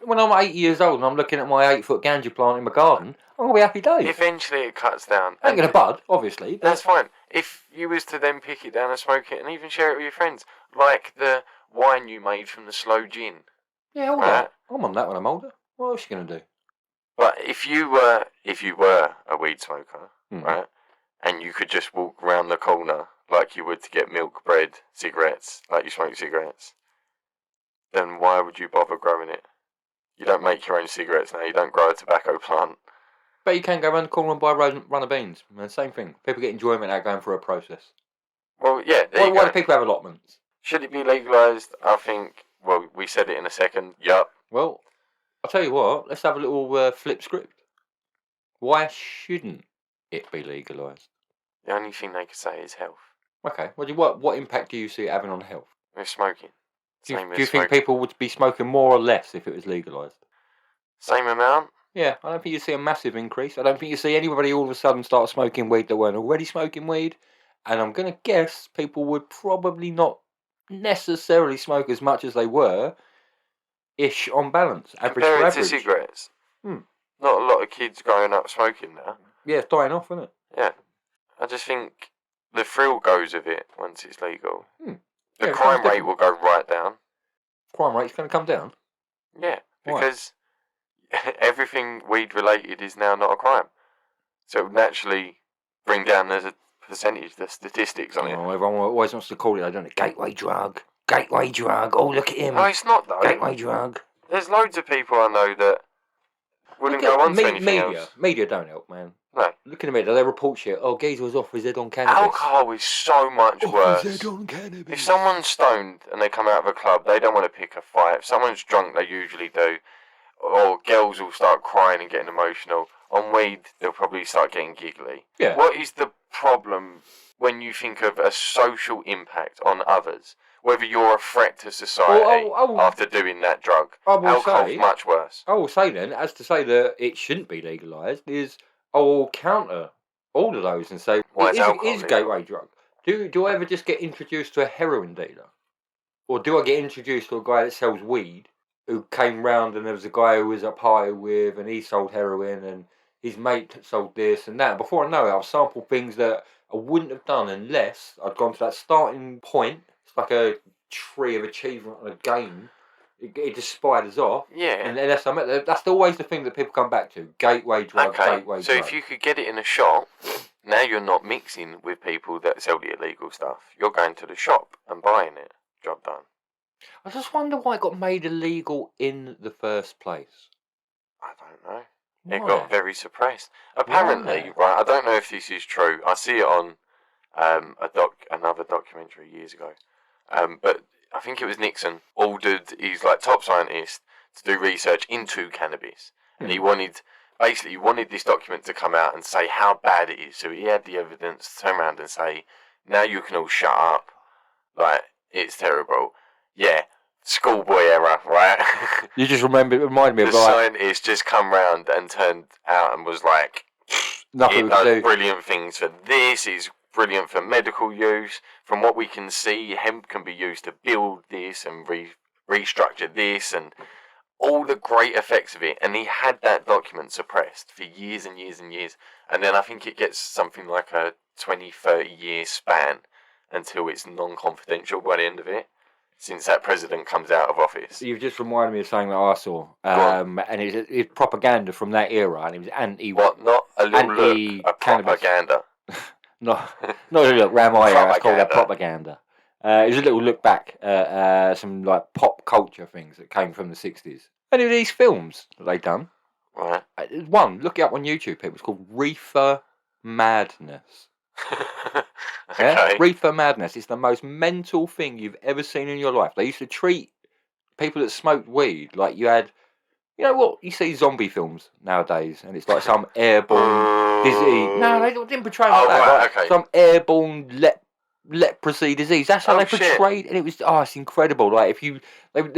When I'm 80 years old and I'm looking at my 8-foot ganja plant in my garden, I'm gonna be happy days. Eventually it cuts down. Ain't gonna bud, obviously. But That's fine. If you was to then pick it down and smoke it and even share it with your friends, like the wine you made from the slow gin. yeah, hold on. I'm on that when I'm older. What else you gonna do? But if you were a weed smoker, right, and you could just walk round the corner like you would to get milk, bread, cigarettes, like you smoke cigarettes, then why would you bother growing it? You don't make your own cigarettes now. You don't grow a tobacco plant. But you can go around the corner and buy a run of beans. Man, same thing. People get enjoyment out of going through a process. Well, yeah. Why do people have allotments? Should it be legalised? I think. Well, we said it in a second. Yup. Well, I'll tell you what. Let's have a little flip script. Why shouldn't it be legalised? The only thing they could say is health. Okay. What impact do you see it having on health? With smoking. Do you think people would be smoking more or less if it was legalised? Same amount? Yeah, I don't think you'd see a massive increase. I don't think you see anybody all of a sudden start smoking weed that weren't already smoking weed. And I'm going to guess people would probably not necessarily smoke as much as they were, ish on balance. Compare it to cigarettes. Not a lot of kids growing up smoking now. Yeah, it's dying off, isn't it? Yeah. I just think the thrill goes with it once it's legal. The Yeah, crime rate will go right down. Crime rate's going to come down? Yeah, Why? because everything weed related is now not a crime. So it would naturally bring down the percentage, the statistics on it. Oh, everyone always wants to call it, don't it? Gateway drug. Gateway drug. Oh, look at him. No, it's not though. Gateway drug. There's loads of people I know that wouldn't go on to anything else. Media don't help, man. No. Looking at it, they report shit. Oh, geezer was off his head on cannabis. Alcohol is so much worse. His head on cannabis. If someone's stoned and they come out of a club, they don't want to pick a fight. If someone's drunk, they usually do. Or girls will start crying and getting emotional. On weed, they'll probably start getting giggly. Yeah. What is the problem when you think of a social impact on others? Whether you're a threat to society after doing that drug. Alcohol's much worse. I will say then, as to say that it shouldn't be legalised, is I will counter all of those and say, it is a gateway drug. Do I ever just get introduced to a heroin dealer? Or do I get introduced to a guy that sells weed who came round and there was a guy who was up high with and he sold heroin and his mate sold this and that? Before I know it, I've sampled things that I wouldn't have done unless I'd gone to that starting point. It's like a tree of achievement on a game. It just spiders off. Yeah. And that's always the thing that people come back to. Gateway drug, gateway drug. So if you could get it in a shop, now you're not mixing with people that sell the illegal stuff. You're going to the shop and buying it. Job done. I just wonder why it got made illegal in the first place. I don't know. It got very suppressed. Apparently, right, I don't know if this is true. I see it on another documentary years ago. But I think it was Nixon ordered his top scientist to do research into cannabis, and he wanted this document to come out and say how bad it is. So he had the evidence to turn around and say, "Now you can all shut up. It's terrible." Yeah, schoolboy error, right? You just reminded me of the scientist just come round and turned out and was like, "It does brilliant things for this. Is brilliant for medical use. From what we can see, hemp can be used to build this and restructure this and all the great effects of it." And he had that document suppressed for years and years and years. And then I think it gets something like a 20, 30 year span until it's non-confidential by the end of it, since that president comes out of office. You've just reminded me of something that I saw. And it's propaganda from that era. And it was anti... What? Not a little look, a propaganda. Not a look round my ear. It's called that propaganda. It was a little look back at some pop culture things that came from the 60s. Any of these films that they done? Right. One, look it up on YouTube. People. It's called Reefer Madness. Okay. Yeah? Reefer Madness. It's the most mental thing you've ever seen in your life. They used to treat people that smoked weed like you had. You know what? You see zombie films nowadays, and it's like some airborne disease. No, they didn't portray like that. Right, okay. Some airborne leprosy disease. That's how they portrayed, and it was it's incredible. There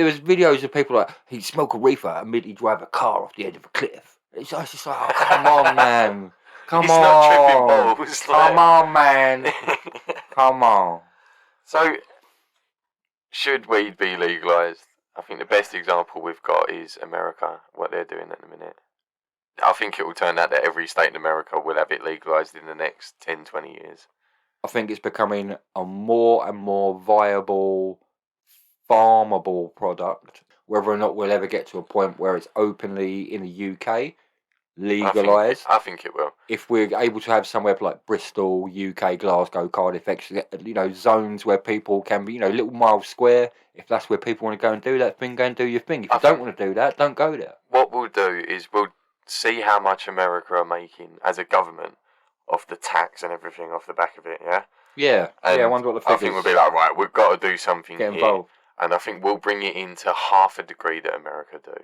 was videos of people he'd smoke a reefer and immediately drive a car off the edge of a cliff. It's just like, come on, man, come on, not tripping balls, come on, man, come on. So, should weed be legalised? I think the best example we've got is America, what they're doing at the minute. I think it will turn out that every state in America will have it legalised in the next 10, 20 years. I think it's becoming a more and more viable, farmable product. Whether or not we'll ever get to a point where it's openly in the UK legalised. I think it will. If we're able to have somewhere like Bristol, UK, Glasgow, Cardiff, zones where people can be, little mile square. If that's where people want to go and do that thing, go and do your thing. If you don't want to do that, don't go there. What we'll do is we'll see how much America are making as a government off the tax and everything off the back of it, yeah? Yeah, I wonder what the figures... I think we'll be like, right, we've got to do something Get involved. Here. And I think we'll bring it into half a degree that America do.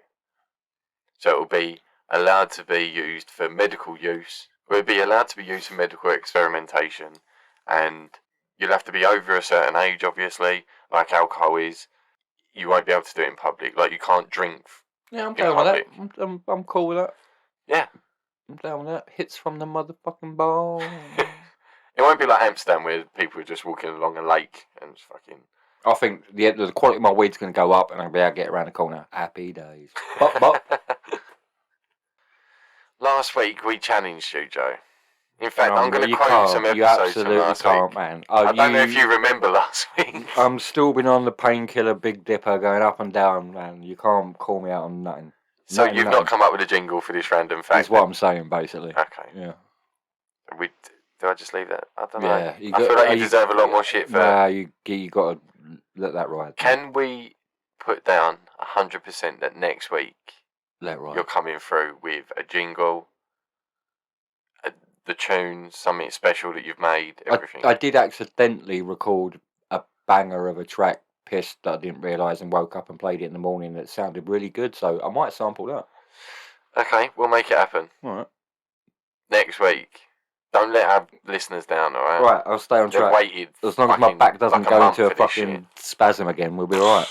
So it'll be allowed to be used for medical use. It'll be allowed to be used for medical experimentation. And you'll have to be over a certain age, obviously, like alcohol is. You won't be able to do it in public. Like, you can't drink I'm down with that. I'm cool with that. Yeah. I'm down with that. Hits from the motherfucking ball. It won't be like Amsterdam where people are just walking along a lake and just fucking... I think the quality of my weed's going to go up and I'll be able to get around the corner. Happy days. Bop, bop. Last week we challenged you, Joe. In fact, I'm going to quote some episodes you absolutely from last can't, week. man. I don't know if you remember last week. I'm still been on the painkiller Big Dipper going up and down, man. You can't call me out on nothing. So you've not come up with a jingle for this random fact? That's what I'm saying, basically. Okay. Yeah. Do I just leave that? I don't Yeah, know. I feel like you deserve a lot more shit for... Nah, you got to let that ride. Can we put down 100% that next week you're coming through with a jingle, the tunes, something special that you've made, everything? I did accidentally record a banger of a track, pissed, that I didn't realise, and woke up and played it in the morning and it sounded really good, so I might sample that. Okay, we'll make it happen. Alright. Next week. Don't let our listeners down, alright? Right, I'll stay on track. Waited as long as my back doesn't go into a fucking spasm again, we'll be alright.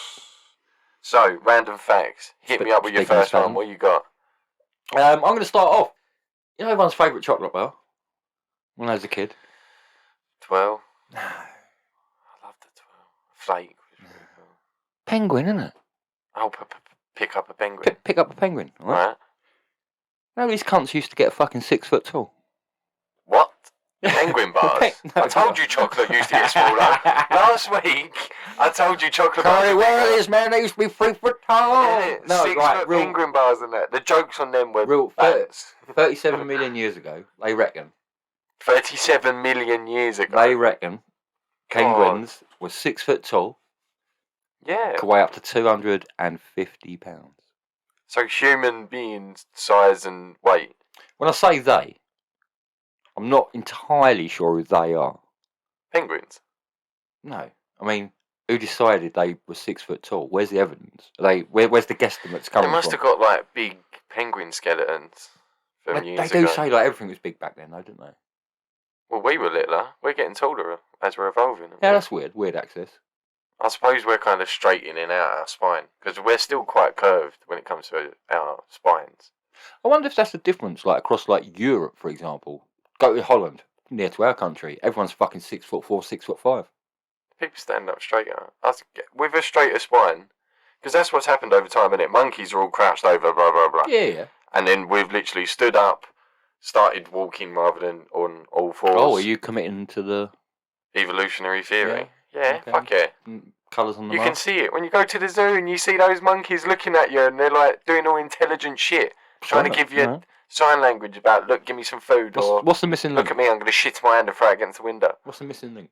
So, random facts. Hit me up with your first one. What you got? I'm going to start off. You know everyone's favourite chocolate bar? When I was a kid. 12. No. I love the 12. Flake. Penguin, isn't it? Oh, pick up a penguin. Pick up a penguin, alright? No, these cunts used to get fucking 6 foot tall. What? Penguin bars? I told you chocolate used to get smaller. Last week, I told you chocolate bars. Well, it is, man. They used to be 3 foot tall. Yeah, no, 6 foot penguin bars and that. The jokes on them were real. 37 million years ago, they reckon. 37 million years ago. They reckon penguins were 6 foot tall. Yeah. Could weigh up to 250 pounds. So human beings' size and weight. When I say they, I'm not entirely sure who they are. Penguins? No. I mean, who decided they were 6 foot tall? Where's the evidence? Where's the guesstimates coming from? They must have got like big penguin skeletons from years ago. They do say like everything was big back then, though, didn't they? Well, we were littler. We're getting taller as we're evolving. Yeah, that's weird. Weird access. I suppose we're kind of straightening out our spine because we're still quite curved when it comes to our spines. I wonder if that's the difference, like across like Europe, for example. Go to Holland, near to our country. Everyone's fucking 6'4", 6'5". People stand up straighter. With a straighter spine, because that's what's happened over time, isn't it? Monkeys are all crouched over, blah blah blah. Yeah. And then we've literally stood up, started walking rather than on all fours. Oh, are you committing to the evolutionary theory? Yeah, okay. Fuck yeah. Colours on the You mask. can see it when you go to the zoo and you see those monkeys looking at you and they're like doing all intelligent shit, trying to give you sign language about, look, give me some food, what's the missing link? Look at me, I'm going to shit my hand and throw it against the window. What's the missing link?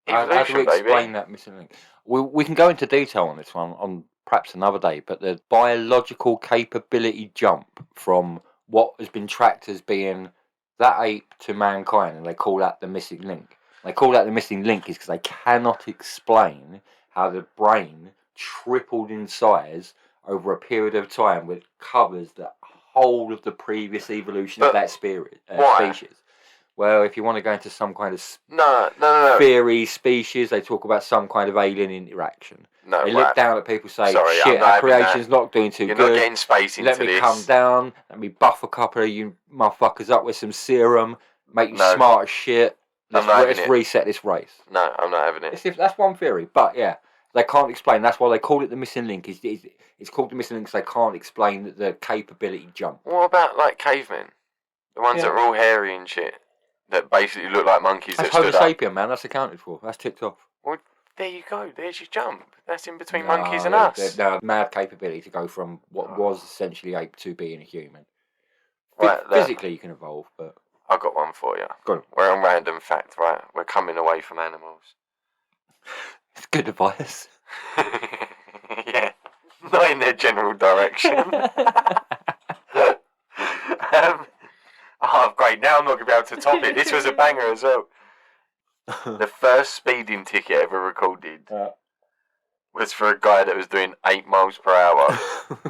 Evolution, how do we explain baby. that missing link? We can go into detail on this one on perhaps another day, but the biological capability jump from what has been tracked as being that ape to mankind, and they call that the missing link. They call that the missing link is because they cannot explain how the brain tripled in size over a period of time, which covers the whole of the previous evolution of that species. Well, if you want to go into some kind of no. theory, species, they talk about some kind of alien interaction. No, they look down at people, say, sorry, shit, our creation's not doing too good. You're not getting space into this. Let me come down, let me buff a couple of you motherfuckers up with some serum, make you smart as shit. Let's reset this race. No, I'm not having it. That's one theory, but yeah, They can't explain. That's why they call it the missing link. It's called the missing link because they can't explain the capability jump. What about like cavemen? The ones that are all hairy and shit. That basically look like monkeys That's that Homo stood up. sapien, man. That's accounted for. That's ticked off. Well, there you go. There's your jump. That's in between monkeys and us. No, mad capability to go from what was essentially ape to being a human. Right, Physically, you can evolve, but... I've got one for you. Go on. We're on random fact, right? We're coming away from animals. It's good advice. Yeah. Not in their general direction. Oh, great. Now I'm not going to be able to top it. This was a banger as well. The first speeding ticket ever recorded was for a guy that was doing 8 miles per hour.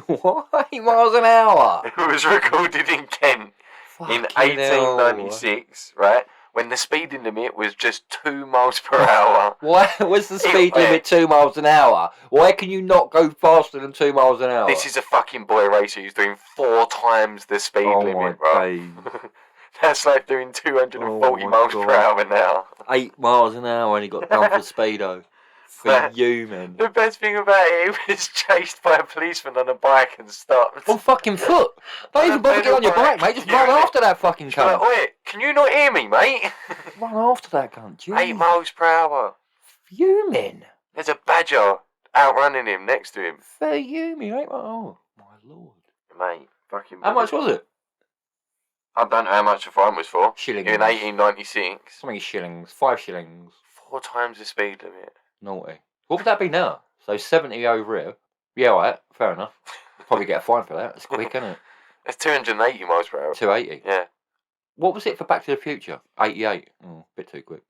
What? 8 miles an hour? It was recorded in Kent in 1896, right? When the speeding limit was just 2 miles per hour. Why was the speed limit 2 miles an hour? Why can you not go faster than 2 miles an hour? This is a fucking boy racer who's doing 4 times the speed limit, bro. That's like doing 240 miles per hour now. 8 miles an hour and he got done for speedo. For you, man. The best thing about it, he was chased by a policeman on a bike and stopped. On fucking foot. Don't even bother getting on your bike, mate. Just run after that fucking cunt. Like, oi, can you not hear me, mate? Run after that cunt. 8 miles per hour. Fuming. There's a badger outrunning him next to him. Fuming. 8 miles. Oh, my lord. Mate, fucking... How much was it? I don't know how much the fine was for. Shillings. In 1896. How many shillings? 5 shillings. 4 times the speed limit. Naughty. What would that be now? So 70 over here. Yeah, alright, fair enough. Probably get a fine for that. It's quick, isn't it? It's 280 miles per hour. 280. Yeah. What was it for Back to the Future? 88. Bit too quick.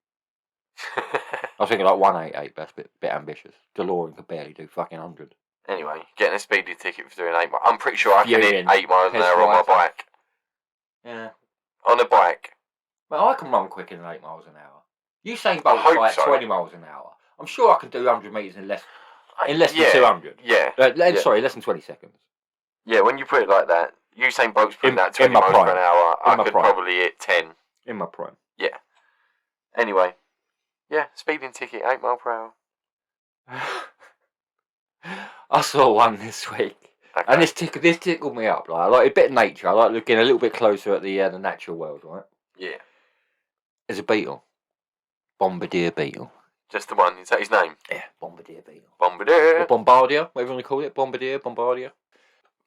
I was thinking like 188, but that's a bit ambitious. DeLorean could barely do fucking 100. Anyway, getting a speeding ticket for doing 8 miles. I'm pretty sure I can hit 8 miles an Piss hour on my right. bike. Yeah. On a bike. Well, I can run quicker than 8 miles an hour. Usain Bolt's hope like so. 20 miles an hour. I'm sure I can do 100 metres in less than 200. Yeah. Sorry, less than 20 seconds. Yeah, when you put it like that, Usain Bolt's putting that in 20 my miles prime. per hour. In I my could prime. probably hit 10. In my prime. Yeah. Anyway. Yeah, speeding ticket, 8 mile per hour. I saw one this week. Okay. And this tickled me up. Like, I like a bit of nature. I like looking a little bit closer at the natural world, right? Yeah. There's a beetle. Bombardier beetle. Just the one. Is that his name? Yeah, Bombardier beetle. Bombardier. Or Bombardier, whatever you want to call it. Bombardier.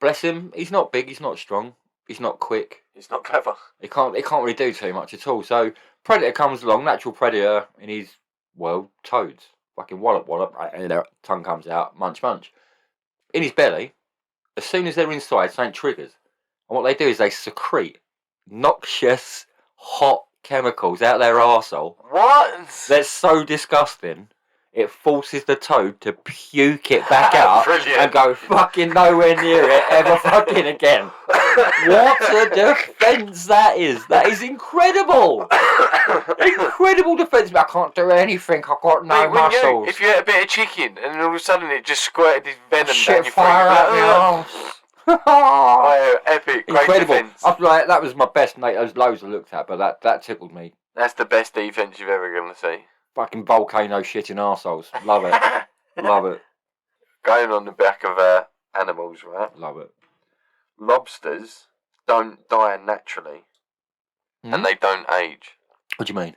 Bless him. He's not big. He's not strong. He's not quick. He's not clever. He can't really do too much at all. So predator comes along, natural predator in his world, toads. Fucking wallop, right, and their tongue comes out, munch. In his belly, as soon as they're inside, something triggers. And what they do is they secrete noxious, hot chemicals out their arsehole. What? That's so disgusting. It forces the toad to puke it back out Brilliant. and go fucking nowhere near it ever fucking again. What a defence that is! That is incredible! Incredible defence, but I can't do anything. I've got no muscles. If you ate a bit of chicken and all of a sudden it just squirted this venom down Shit your fire throat, out my arse. Oh, epic, great Incredible. defence. I feel like that was my best, mate. There's loads I looked at, but that tickled me. That's the best defence you've ever going to see. Fucking volcano shitting arseholes. Love it. Love it. Going on the back of animals, right? Love it. Lobsters don't die naturally, and they don't age. What do you mean?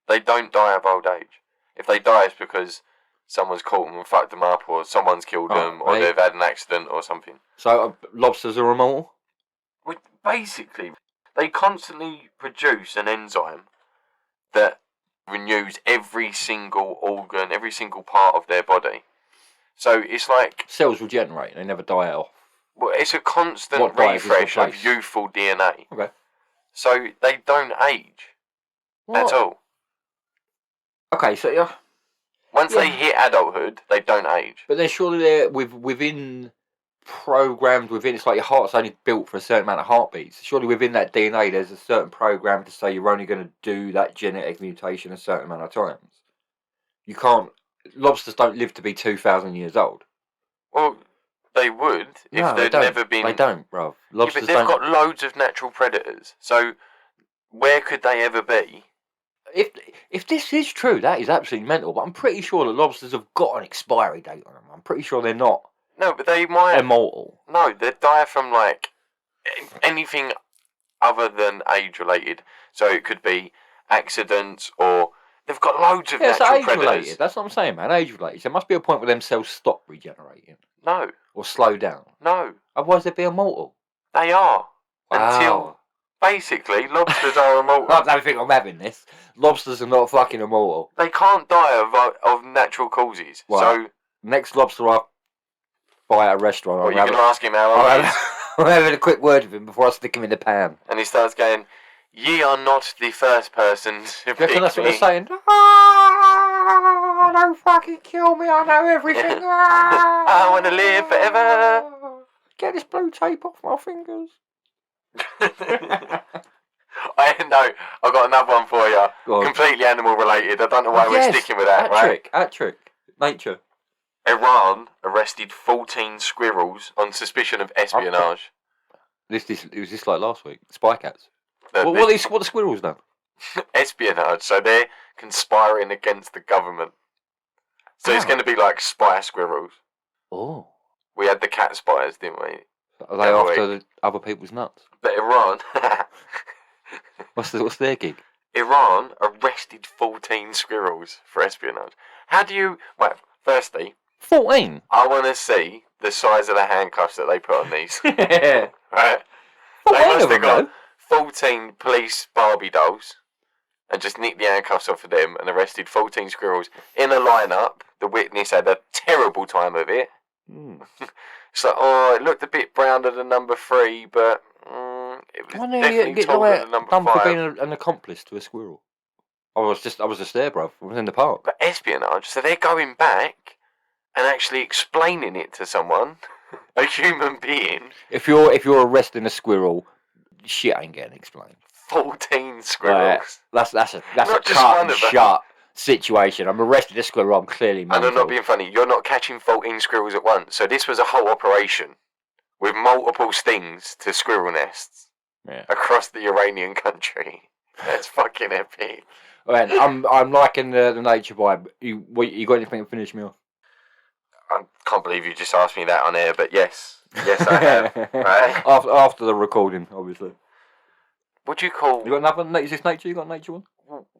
They don't die of old age. If they die, it's because someone's caught them and fucked them up, or someone's killed them, or they've had an accident or something. So lobsters are immortal? Well, basically, they constantly produce an enzyme that renews every single organ, every single part of their body. So it's like... Cells regenerate, they never die off. Well, it's a constant What dies is refresh of replaced. youthful DNA. Okay. So they don't age at all. Okay, so yeah. Once they hit adulthood, they don't age. But then surely they're programmed within, it's like your heart's only built for a certain amount of heartbeats. Surely within that DNA there's a certain program to say you're only going to do that genetic mutation a certain amount of times. You can't... Lobsters don't live to be 2,000 years old. Well, they would if they'd never been... They don't, bruv. Yeah, Lobsters but they've got loads of natural predators. So where could they ever be? if this is true, that is absolutely mental. But I'm pretty sure that lobsters have got an expiry date on them. I'm pretty sure they're not No, but they might. immortal. No, they die from like anything other than age-related. So it could be accidents or they've got loads of Yeah, so natural age predators. related. That's what I'm saying, man. Age related. There must be a point where them cells stop regenerating No, or slow down. no, Otherwise, they'd be immortal. they are. Until Wow. basically lobsters are immortal. I don't think I'm having this. Lobsters are not fucking immortal. They can't die of natural causes. Right. So Next lobster I buy at a restaurant, well, you can ask him how old he is. I'm having a quick word with him before I stick him in the pan. And he starts going, "Ye are not the first person to Do you reckon pick that's what me." they're saying? Ah, don't fucking kill me, I know everything. I want to live forever. Get this blue tape off my fingers. I know. I've got another one for you. Go on. Completely animal related. I don't know why we're Yes, sticking with that, right? Hat trick. Nature. Iran arrested 14 squirrels on suspicion of espionage. It was this like last week. Spy cats. The- What the squirrels done? espionage. So they're conspiring against the government. So it's Ah. going to be like spy squirrels. Oh. We had the cat spies, didn't we? Are they Yeah, after the other people's nuts? But Iran, What's their gig? Iran arrested 14 squirrels for espionage. How do you? Well, firstly, 14. I want to see the size of the handcuffs that they put on these. Yeah. Right? 14 They must of have them, got 14 police Barbie dolls and just nicked the handcuffs off of them and arrested 14 squirrels in a lineup. The witness had a terrible time of it. Mm. It's like, oh, it looked a bit browner than number 3, but it was Why don't you definitely get taller than number done 5. for being an accomplice to a squirrel? I was just there, bruv. I was in the park. But espionage, so they're going back and actually explaining it to someone, a human being. If you're arresting a squirrel, shit ain't getting explained. 14 squirrels. That's a Not cut just one and of them. shut situation. I'm arresting a squirrel. I'm clearly And I'm mental. not being funny, you're not catching 14 squirrels at once. So this was a whole operation with multiple stings to squirrel nests Yeah. across the Iranian country. That's fucking epic. Man, I'm liking the nature vibe. You got anything to finish me off? I can't believe you just asked me that on air, but yes. Yes, I have. Right? After the recording, obviously. What do you call... You got another? Is this nature? You got a nature one?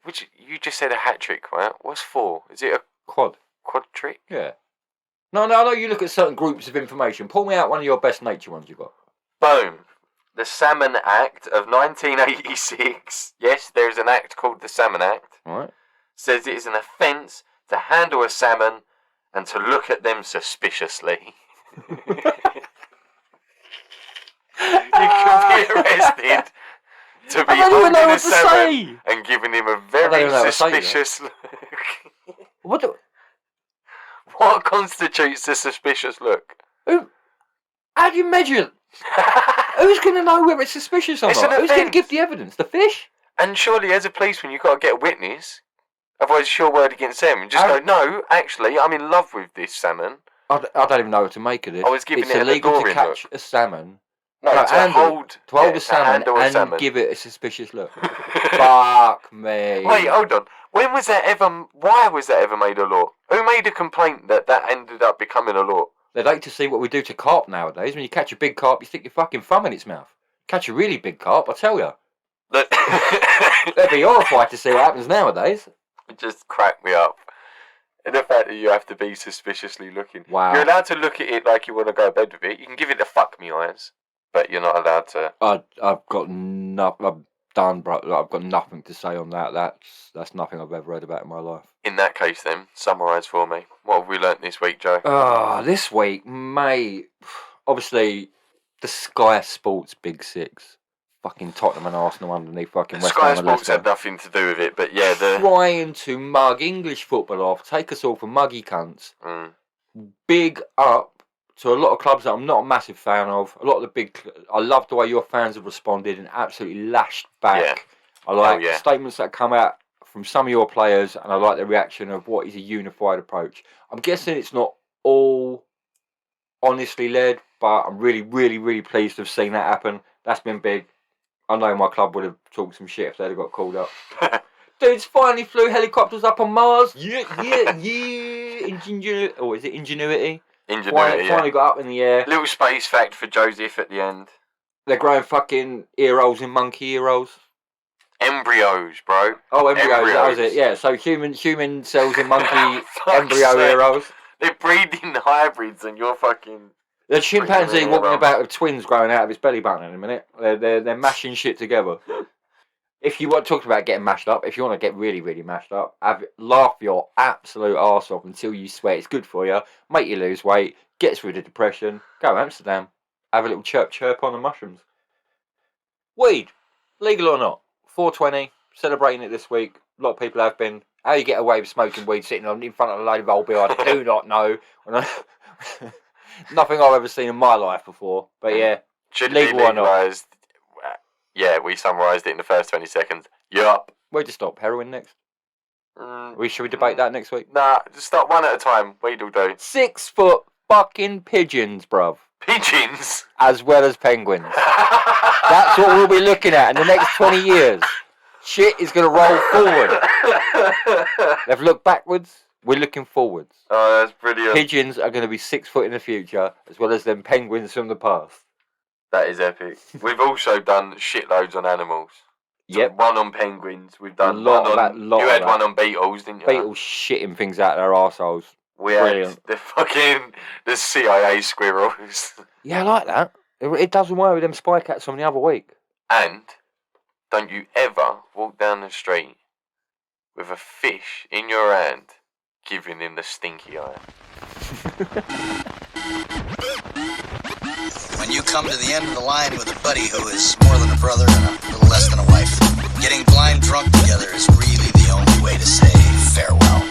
Which you just said a hat trick, right? What's 4? Is it a Quad. quad trick? Yeah. No, I know you look at certain groups of information. Pull me out one of your best nature ones you got. Boom. The Salmon Act of 1986. Yes, there's an act called the Salmon Act. All right. Says it is an offence to handle a salmon and to look at them suspiciously. You can be arrested to be I don't even know holding a what to salmon say. and giving him a I don't very even know what to say, suspicious look. What? What constitutes a suspicious look? How do you measure? Who's going to know whether it's suspicious or It's not? an Who's going to offence. give the evidence? The fish? And surely, as a policeman, you've got to get a witness. Otherwise, it's your word against them. And just I- go, no, actually, I'm in love with this salmon. I don't even know what to make of this. I was giving it's it an illegal to adoring catch a salmon. No, No, to handle- hold To hold yeah, a salmon handle a and salmon. give it a suspicious look. Fuck me. Wait, hold on. When was that ever? Why was that ever made a law? Who made a complaint that ended up becoming a law? They'd like to see what we do to carp nowadays. When you catch a big carp, you stick your fucking thumb in its mouth. Catch a really big carp, I tell you. They'd be horrified to see what happens nowadays. It just cracked me up. And the fact that you have to be suspiciously looking. Wow. You're allowed to look at it like you want to go to bed with it. You can give it the fuck me eyes, but you're not allowed to. I've got nothing. I'm done, bro. I've got nothing to say on that. That's nothing I've ever read about in my life. In that case, then, summarise for me. What have we learnt this week, Joe? This week, mate. Obviously, the Sky Sports Big Six. Fucking Tottenham and Arsenal underneath fucking West Sky Ham and Sports Leicester. had nothing to do with it, but yeah, Trying to mug English football off, take us all for muggy cunts. Mm. Big up to a lot of clubs that I'm not a massive fan of. A lot of the big... I love the way your fans have responded and absolutely lashed back. Yeah. I like yeah. statements that come out from some of your players, and I like the reaction of what is a unified approach. I'm guessing it's not all honestly led, but I'm really, really, really pleased to have seen that happen. That's been big. I know my club would have talked some shit if they'd have got called up. Dudes finally flew helicopters up on Mars. Yeah. Ingenuity. Or is it Ingenuity? Ingenuity, Finally got up in the air. Little space fact for Joseph at the end. They're growing fucking ear holes in monkey ear holes. Embryos, bro. Oh, embryos. That was it. Yeah. So human cells in monkey embryo ear holes. They're breeding hybrids, and you're fucking. The chimpanzee walking about with twins growing out of his belly button in a minute. They're mashing shit together. If you want to talk about getting mashed up, if you want to get really, really mashed up, laugh your absolute arse off until you sweat. It's good for you. Make you lose weight. Gets rid of depression. Go to Amsterdam. Have a little chirp on the mushrooms. Weed. Legal or not? 420. Celebrating it this week. A lot of people have been. How you get away with smoking weed sitting in front of a load of old beer, I do not know. Nothing I've ever seen in my life before. But yeah. Should it be legalised? Yeah, we summarised it in the first 20 seconds. Yup. Where'd you stop? Heroin next? Should we debate that next week? Nah, just stop one at a time. Weed'll do. 6 foot fucking pigeons, bruv. Pigeons? As well as penguins. That's what we'll be looking at in the next 20 years. Shit is going to roll forward. They've looked backwards. We're looking forwards. Oh, that's brilliant. Pigeons are going to be 6 foot in the future, as well as them penguins from the past. That is epic. We've also done shitloads on animals. Yep. One on penguins. We've done one on. You had one on beetles, didn't you? Beetles shitting things out of their arseholes. We had the CIA squirrels. Yeah, I like that. It doesn't worry with them spy cats from the other week. And don't you ever walk down the street with a fish in your hand, giving him the stinky eye. When you come to the end of the line with a buddy who is more than a brother and a little less than a wife, getting blind drunk together is really the only way to say farewell.